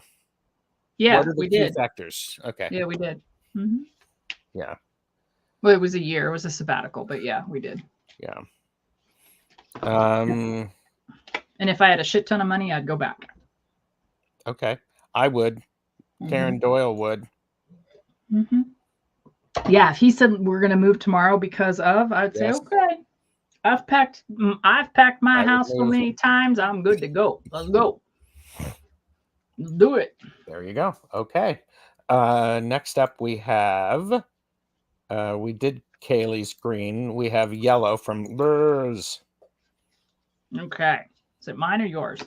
Yeah, What are the we key did. factors? Okay. Yeah, we did. Mm-hmm. Yeah. Well, it was a year. It was a sabbatical, but yeah, we did. Yeah. And if I had a shit ton of money, I'd go back. Okay. I would. Karen Doyle would. Mm-hmm. Yeah, if he said we're going to move tomorrow because of, I'd say, okay. I've packed my house so many times. I'm good to go. Let's go. Let's do it. There you go. Okay. Next up we have We did Kaylee's green. We have yellow from Liz. Okay. Is it mine or yours?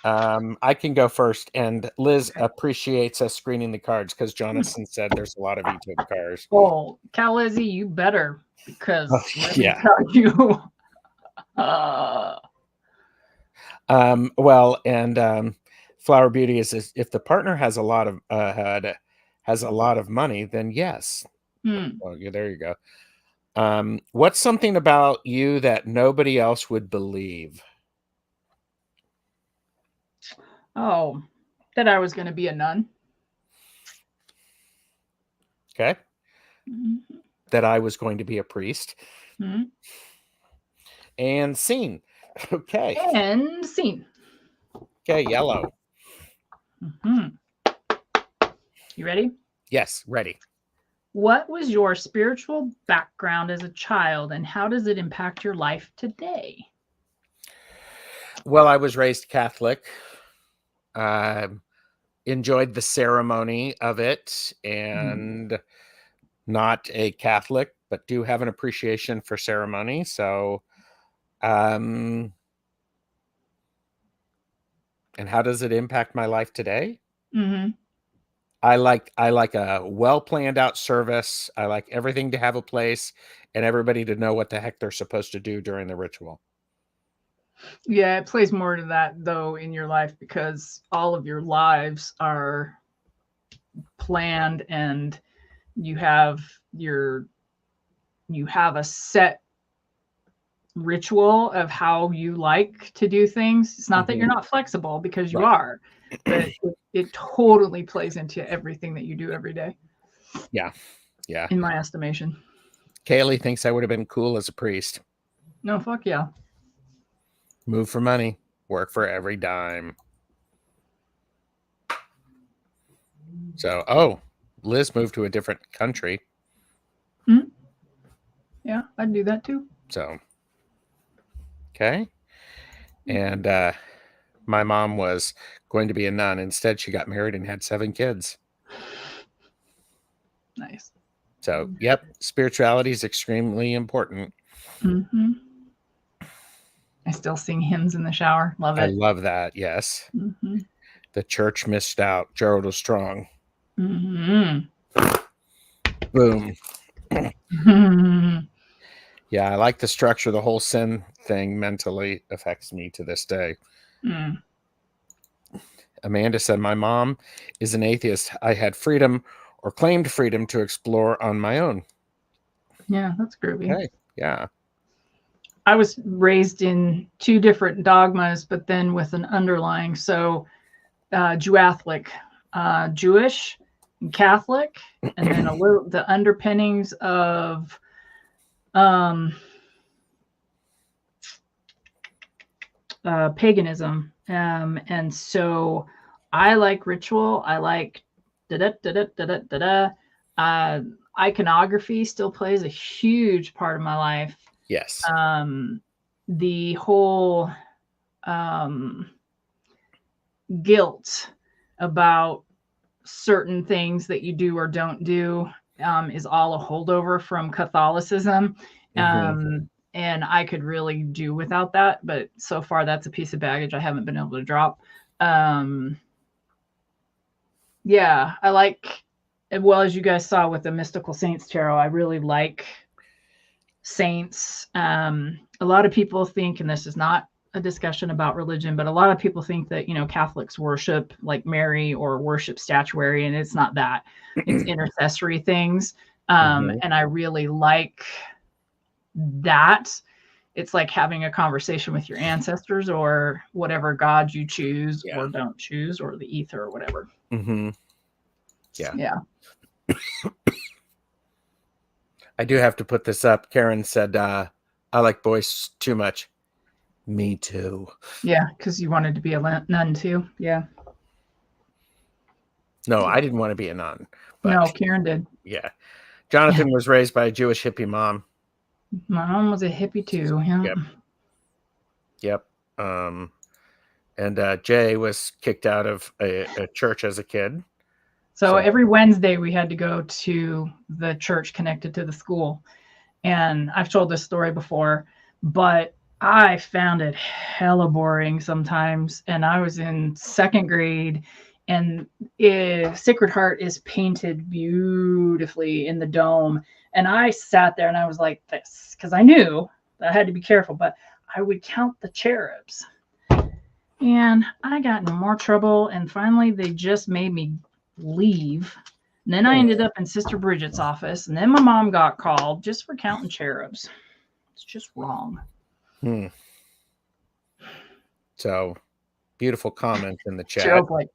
I can go first, and Liz appreciates us screening the cards because Jonathan said there's a lot of YouTube cars. Oh, Calizzy, you better, because let me yeah. tell you. Well, and Flower Beauty is if the partner has a lot of money, then yes. Well, yeah, there you go. What's something about you that nobody else would believe? Oh, that I was going to be a nun. Okay. That I was going to be a priest. And scene. Okay. And scene. Okay, yellow. You ready? Yes, ready. What was your spiritual background as a child, and how does it impact your life today? Well, I was raised Catholic. Enjoyed the ceremony of it, and not a Catholic, but do have an appreciation for ceremony. So, and how does it impact my life today? I like a well planned out service. I like everything to have a place and everybody to know what the heck they're supposed to do during the ritual. Yeah, it plays more to that though in your life because all of your lives are planned, and you have a set ritual of how you like to do things. It's not that you're not flexible, because you are, but it totally plays into everything that you do every day. Yeah. In my estimation. Kaylee thinks I would have been cool as a priest. No, fuck yeah. Move for money, work for every dime. So, Liz moved to a different country. Yeah, I'd do that too. So, okay. And my mom was going to be a nun. Instead, she got married and had 7 kids. Nice. So, yep, spirituality is extremely important. I still sing hymns in the shower. Love it. I love that. Yes. The church missed out. Gerald was strong. Boom. Yeah, I like the structure. The whole sin thing mentally affects me to this day. Amanda said, my mom is an atheist. I had freedom or claimed freedom to explore on my own. Yeah, that's groovy. Okay. Yeah. I was raised in 2 different dogmas, but then with an underlying. So Jewatholic, Jewish and Catholic, and then a little the underpinnings of paganism. And so I like ritual. I like iconography still plays a huge part of my life. Yes. The whole guilt about certain things that you do or don't do is all a holdover from Catholicism. And I could really do without that, but so far that's a piece of baggage I haven't been able to drop. Yeah, I like, well, as you guys saw with the Mystical Saints Tarot, I really like saints. A lot of people think, and this is not a discussion about religion, but a lot of people think that, Catholics worship like Mary or worship statuary, and it's not that. It's intercessory things. And I really like that. It's like having a conversation with your ancestors or whatever God you choose or don't choose, or the ether or whatever. Yeah. I do have to put this up. Karen said, I like boys too much. Me too. Yeah, because you wanted to be a nun too. Yeah. No, I didn't want to be a nun. But no, Karen did. Yeah. Jonathan was raised by a Jewish hippie mom. My mom was a hippie too. Yeah. Yep. And Jay was kicked out of a church as a kid. So every Wednesday we had to go to the church connected to the school. And I've told this story before, but I found it hella boring sometimes. And I was in second grade, and Sacred Heart is painted beautifully in the dome. And I sat there and I was like this, because I knew that I had to be careful, but I would count the cherubs. And I got in more trouble. And finally, they just made me leave. And then I ended up in Sister Bridget's office. And then my mom got called just for counting cherubs. It's just wrong. So, beautiful comment in the chat. Gerald's like,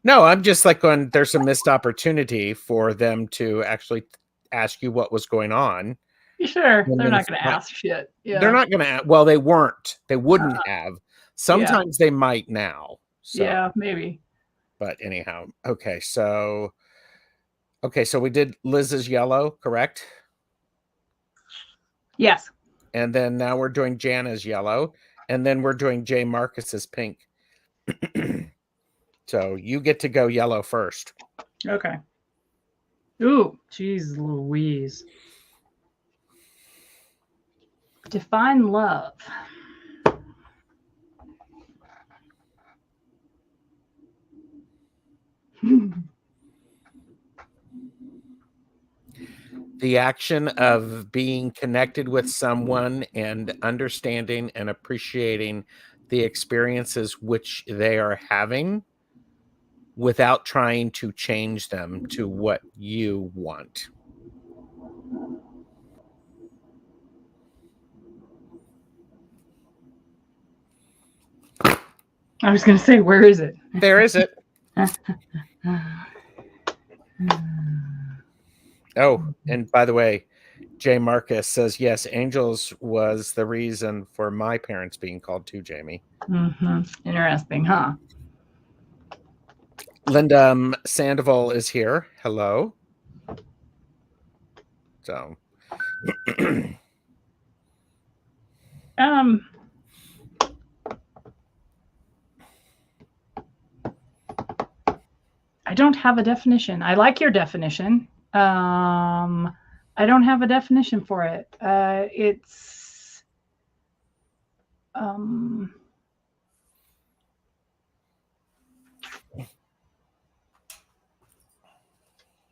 No, I'm just like going, there's a missed opportunity for them to actually ask you what was going on. Sure. They're not going to ask shit. Yeah. They're not going to. Well, they weren't. They wouldn't have. Sometimes they might now. So. Yeah, maybe. But anyhow, okay. So we did Liz's yellow, correct? Yes. And then now we're doing Jana's yellow, and then we're doing J. Marcus's pink. So you get to go yellow first. Okay. Ooh, geez Louise. Define love. The action of being connected with someone and understanding and appreciating the experiences which they are having without trying to change them to what you want. I was going to say, where is it? There is it. Oh, and by the way, J. Marcus says, yes, Angels was the reason for my parents being called too, Jamie. Interesting, huh? Linda Sandoval is here. Hello. So. I don't have a definition. I like your definition. I don't have a definition for it. It's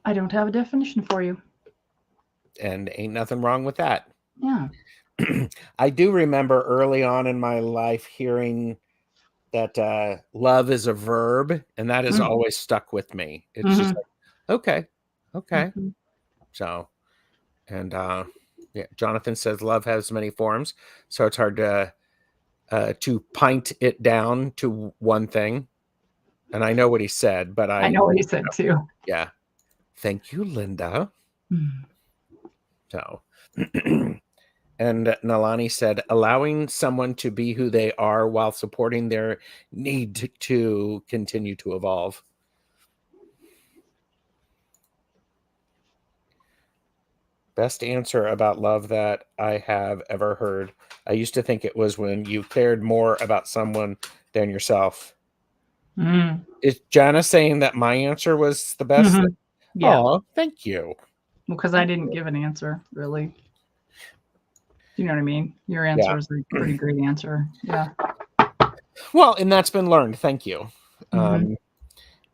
I don't have a definition for you. And ain't nothing wrong with that. Yeah. I do remember early on in my life hearing that love is a verb, and that has always stuck with me. It's just like, okay. So, and yeah, Jonathan says love has many forms, so it's hard to pint it down to one thing. And I know what he said, but I know what he said too. Yeah. Thank you, Linda. So, and Nalani said, allowing someone to be who they are while supporting their need to continue to evolve. Best answer about love that I have ever heard. I used to think it was when you cared more about someone than yourself. Is Jana saying that my answer was the best? Yeah. Oh, thank you. Well, because I didn't give an answer, really. You know what I mean? Your answer is a pretty great answer. Yeah. Well, and that's been learned. Thank you. And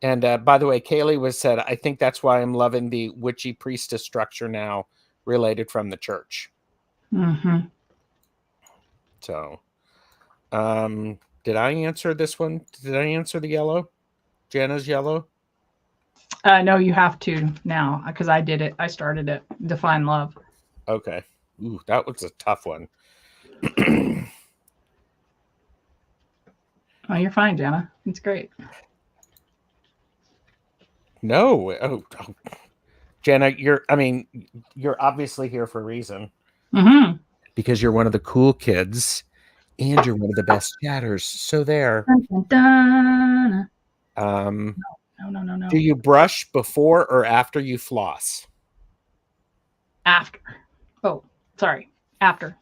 by the way, Kaylee said, I think that's why I'm loving the witchy priestess structure now, related from the church. So, did I answer this one? Did I answer the yellow? Jana's yellow? No, you have to now, because I did it. I started it. Define love. Okay. Ooh, that was a tough one. Oh, you're fine, Jana. It's great. No. Oh. Jana, you're obviously here for a reason. Because you're one of the cool kids and you're one of the best chatters. So there. No. Do you brush before or after you floss? After. Oh, sorry. After.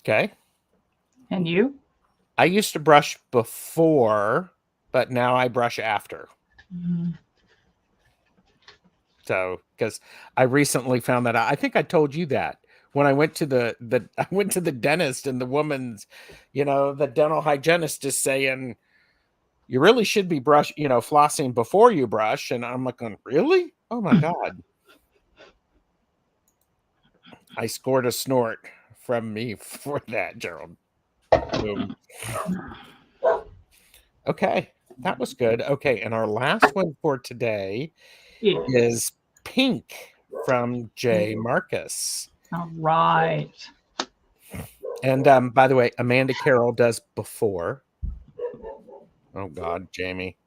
Okay. And you? I used to brush before, but now I brush after. Mm-hmm. So, because I recently found that I think I told you that when I went to the I went to the dentist, and the woman's, the dental hygienist is saying you really should be flossing before you brush, and I'm like, really? Oh my God! I scored a snort from me for that, Gerald. Boom. Okay, that was good. Okay, and our last one for today is Pink from J. Marcus. All right. And by the way, Amanda Carroll does before. Oh God, Jamie.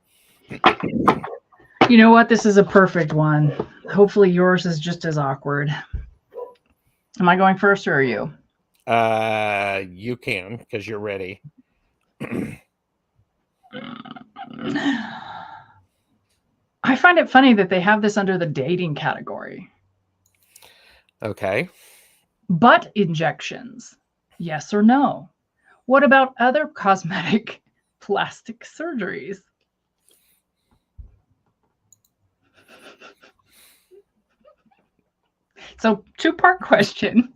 You know what? This is a perfect one. Hopefully yours is just as awkward. Am I going first or are you? You can, because you're ready. I find it funny that they have this under the dating category. Okay. Butt injections, yes or no? What about other cosmetic plastic surgeries? So, two-part question.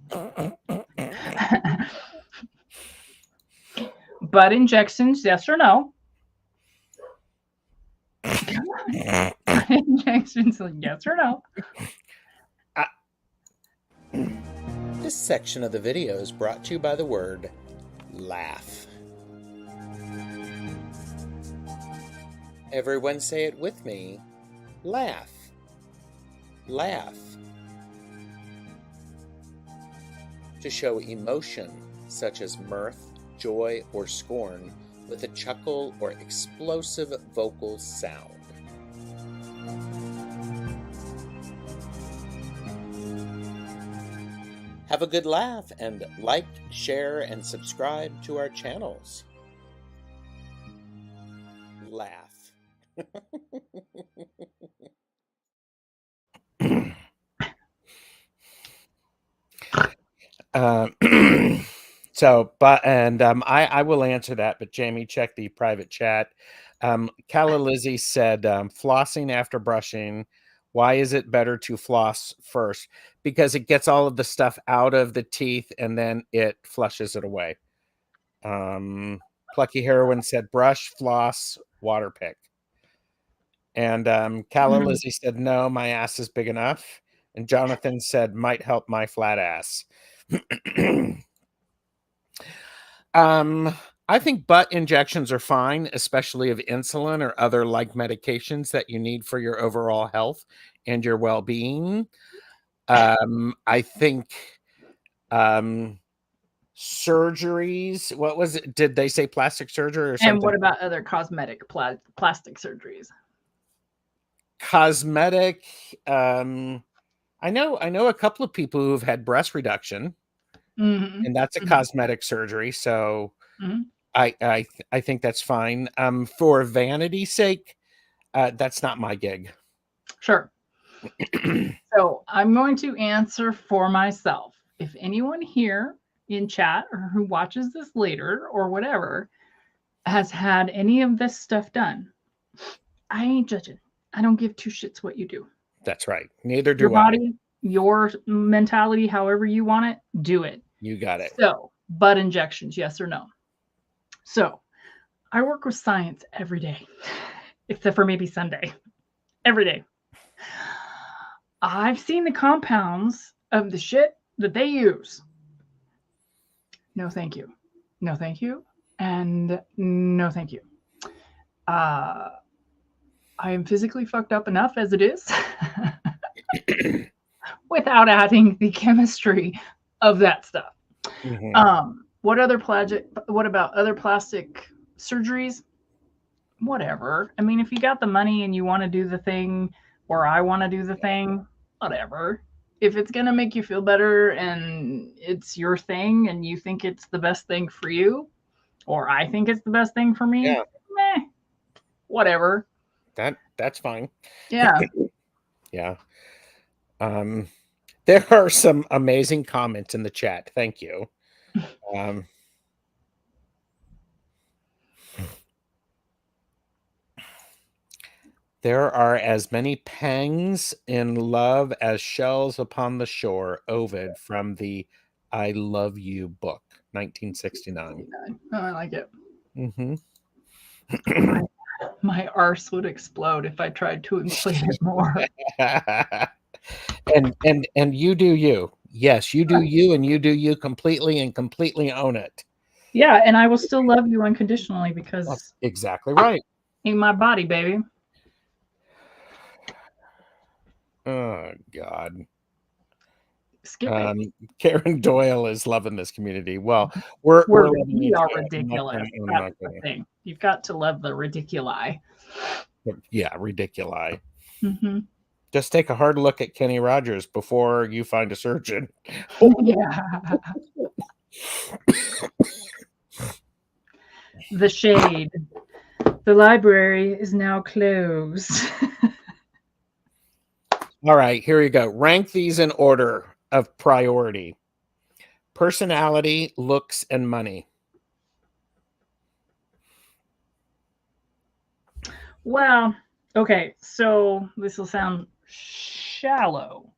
Butt injections, yes or no? Butt injections, yes or no? This section of the video is brought to you by the word laugh. Everyone say it with me. Laugh. Laugh. To show emotion, such as mirth, joy, or scorn, with a chuckle or explosive vocal sound. Have a good laugh, and like, share, and subscribe to our channels. Laugh. I will answer that, but Jamie, check the private chat. Calla Lizzie said, flossing after brushing. Why is it better to floss first? Because it gets all of the stuff out of the teeth and then it flushes it away. Plucky Heroine said, brush, floss, water pick. And Calla Lizzie said, no, my ass is big enough. And Jonathan said, might help my flat ass. I think butt injections are fine, especially of insulin or other like medications that you need for your overall health and your well-being. I think surgeries, what was it? Did they say plastic surgery or something? And what about other cosmetic plastic surgeries? Cosmetic, I know a couple of people who've had breast reduction. Mm-hmm. And that's a cosmetic surgery, so Mm-hmm. I think that's fine. For vanity's sake, that's not my gig. Sure. So I'm going to answer for myself. If anyone here in chat or who watches this later or whatever has had any of this stuff done, I ain't judging. I don't give two shits what you do. That's right. Neither do your body, your mentality, however you want it, do it. You got it. So, butt injections, yes or no? So, I work with science every day, except for maybe Sunday. Every day. I've seen the compounds of the shit that they use. No, thank you. No, thank you. And no, thank you. I am physically fucked up enough as it is without adding the chemistry of that stuff. Mm-hmm. What about other plastic surgeries? Whatever. I mean, if you got the money and you want to do the thing, or I want to do the thing, whatever. If it's going to make you feel better and it's your thing and you think it's the best thing for you, or I think it's the best thing for me, meh, whatever. That's fine. Yeah. Yeah. There are some amazing comments in the chat. Thank you. There are as many pangs in love as shells upon the shore. Ovid from the I Love You book, 1969. Oh, I like it. Mm-hmm. My arse would explode if I tried to inflate it more. and you do you. Yes, you do you, and you do you completely and completely own it. Yeah, and I will still love you unconditionally That's because exactly right. in my body, baby. Oh God. Skip it. Karen Doyle is loving this community. Well, we're loving We you are too. ridiculous. I'm That's not the gonna. thing. You've got to love the ridiculi. Yeah, ridiculi. Mm-hmm. Just take a hard look at Kenny Rogers before you find a surgeon. Yeah. The shade. The library is now closed. All right, here you go. Rank these in order of priority: personality, looks, and money. Well, okay, so this will sound shallow.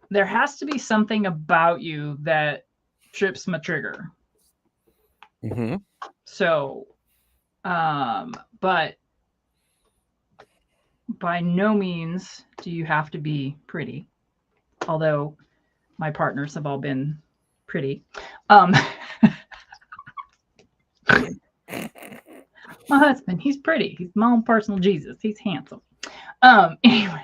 There has to be something about you that trips my trigger. Mm-hmm. So, but by no means do you have to be pretty. Although my partners have all been pretty. My husband, he's pretty. He's my own personal Jesus. He's handsome. Anyway.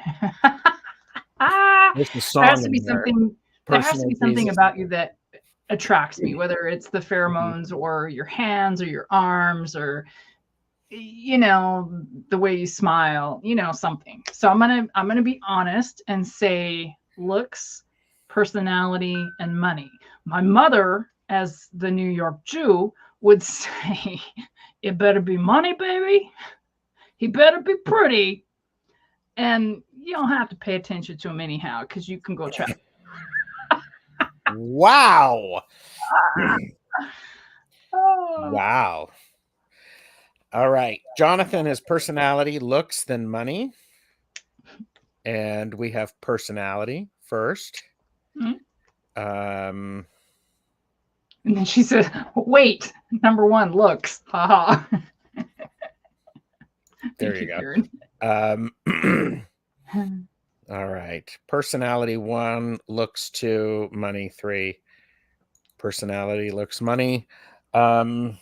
There's a There song has to be in there. something. There has to Personal be something Jesus. about you that attracts me, whether it's the pheromones or your hands or your arms or the way you smile, something. So I'm gonna be honest and say looks, personality, and money. My mother, as the New York Jew, would say, "It better be money, baby. He better be pretty." And you don't have to pay attention to him anyhow, because you can go check. Wow. Oh. Wow. All right. Jonathan is personality, looks, then money. And we have personality first. Mm-hmm. And then she said, "Wait, number one, looks." Haha. There you go. All right. Personality 1, looks 2, money 3. Personality, looks, money. Oh,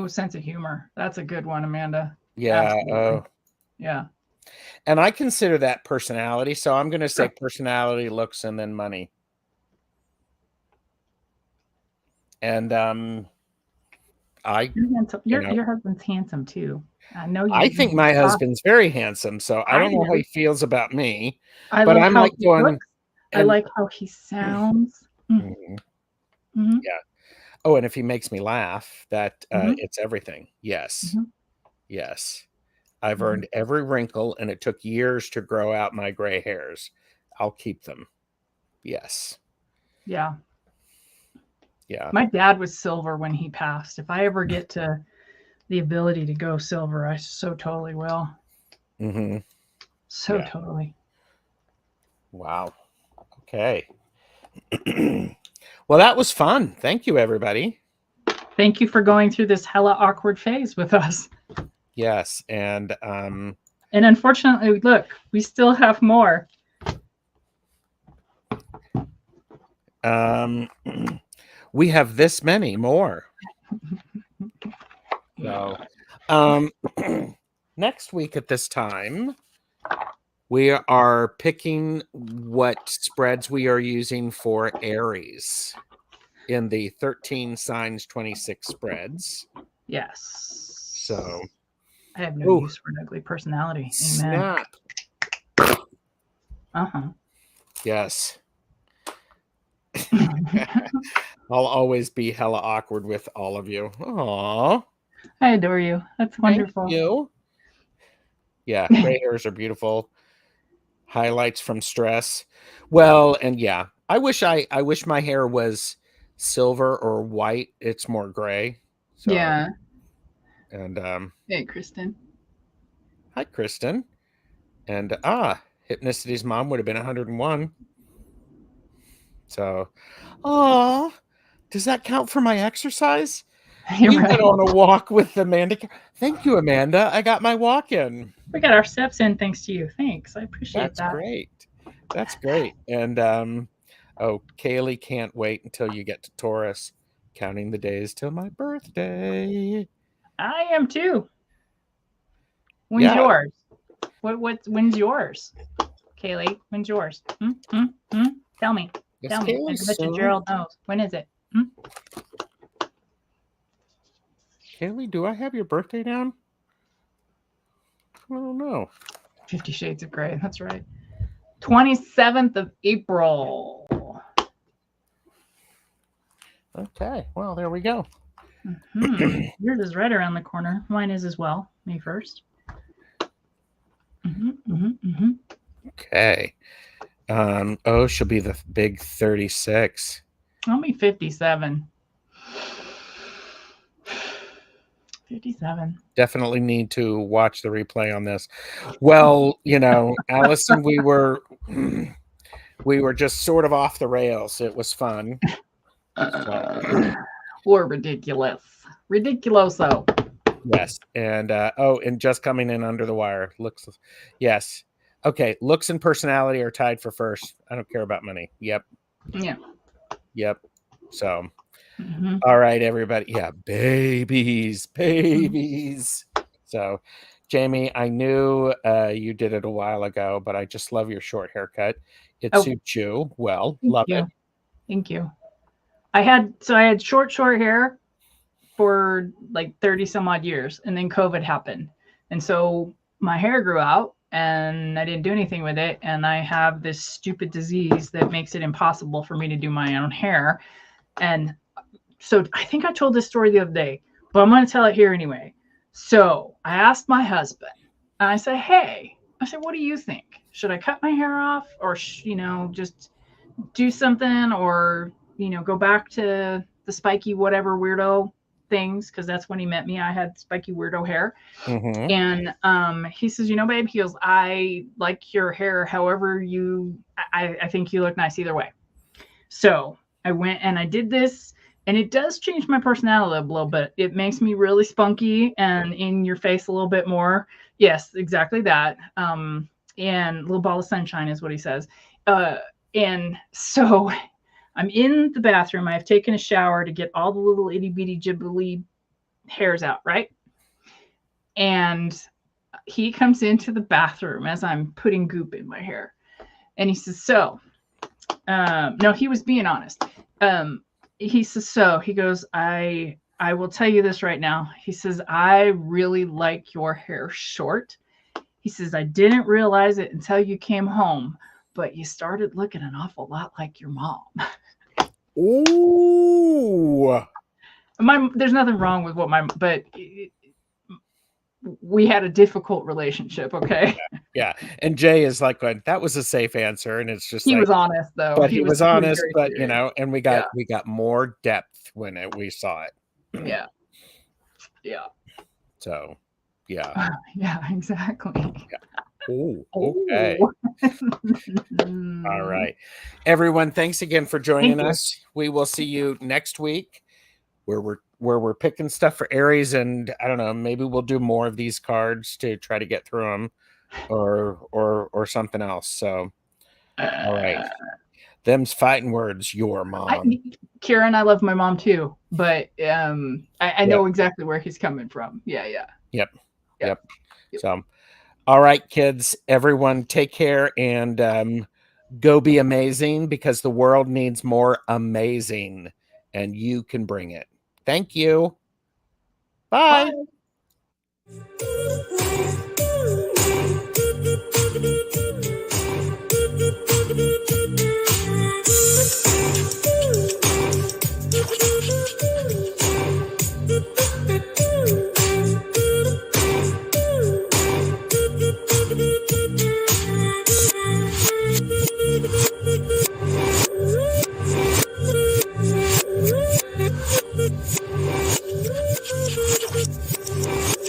sense of humor. That's a good one, Amanda. Yeah. Yeah. And I consider that personality. So I'm going to say personality, looks, and then money. And your husband's handsome too. I know you. I think my husband's very handsome, so I don't know how he feels about me. But I'm like going. I like how he sounds. Mm-hmm. Mm-hmm. Yeah. Oh, and if he makes me laugh, that it's everything. Yes. Mm-hmm. Yes. I've earned every wrinkle, and it took years to grow out my gray hairs. I'll keep them. Yes. Yeah. Yeah. My dad was silver when he passed. If I ever get to the ability to go silver, I so totally will. Mm-hmm. So totally. Wow. Okay. Well, that was fun. Thank you, everybody. Thank you for going through this hella awkward phase with us. Yes. And unfortunately, look, we still have more. We have this many more. So, next week at this time, we are picking what spreads we are using for Aries in the 13 signs, 26 spreads. Yes. So I have no use for an ugly personality. Amen. Snap. Uh-huh. Yes. I'll always be hella awkward with all of you. Aww. I adore you. That's wonderful. Thank you. Yeah, gray hairs are beautiful. Highlights from stress. Well, and yeah, I wish my hair was silver or white, it's more gray. So, Yeah. And Hey, Kristen. hi, Kristen. And Hypnicity's mom would have been 101. So, does that count for my exercise? You're We right. went on a walk with Amanda. Thank you, Amanda. I got my walk in. We got our steps in thanks to you. Thanks. I appreciate That's that. great. That's great. And Kaylee can't wait until you get to Taurus. Counting the days till my birthday. I am too. When's Yeah. yours? When's yours? Kaylee, when's yours? Tell me. It's Tell me. I Kaylee's bet you soon. Gerald knows. When is it? Kaylee, do I have your birthday down? I don't know. 50 Shades of Grey. That's right. 27th of April. Okay. Well, there we go. Yours is right around the corner. Mine is as well. May 1st. Okay. She'll be the big 36. I'll be 57. 57. Definitely need to watch the replay on this. Well, Allison, we were just sort of off the rails. It was fun. Or ridiculous. Ridiculoso. Yes. And and just coming in under the wire. Looks. Yes. Okay. Looks and personality are tied for first. I don't care about money. Yep. Yeah. Yep. So, all right, everybody. Yeah. Babies. So, Jamie, I knew you did it a while ago, but I just love your short haircut. It suits you well. Love it. Thank you. I had short hair for like 30 some odd years, and then COVID happened. And so my hair grew out and I didn't do anything with it. And I have this stupid disease that makes it impossible for me to do my own hair. And so I think I told this story the other day, but I'm going to tell it here anyway. So I asked my husband, and I said, what do you think? Should I cut my hair off, or, just do something, or, go back to the spiky whatever weirdo things? Because that's when he met me. I had spiky weirdo hair. And he says, babe, he goes, I like your hair however I think you look nice either way. So I went and I did this, and it does change my personality a little bit. It makes me really spunky and in your face a little bit more. Yes, exactly that. And a little ball of sunshine is what he says. And so I'm in the bathroom. I've taken a shower to get all the little itty bitty jibbly hairs out, right? And he comes into the bathroom as I'm putting goop in my hair. And he says, no, he was being honest. He says, he goes, I will tell you this right now. He says, I really like your hair short. He says, I didn't realize it until you came home, but you started looking an awful lot like your mom. Ooh. There's nothing wrong with but we had a difficult relationship. Okay. Yeah. And Jay is like, that was a safe answer. And it's just he was honest though. But he was honest, but serious. and we got more depth when we saw it. Yeah. Yeah. So, yeah. Yeah, exactly. Yeah. Oh, okay. All right. Everyone, thanks again for joining us. We will see you next week where we're picking stuff for Aries, and I don't know, maybe we'll do more of these cards to try to get through them or something else. So, all right. Them's fighting words, your mom. Kieran, I love my mom too, but I know exactly where he's coming from. Yeah. Yep. So, all right, kids, everyone take care and go be amazing, because the world needs more amazing and you can bring it. Thank you. Bye. Bye.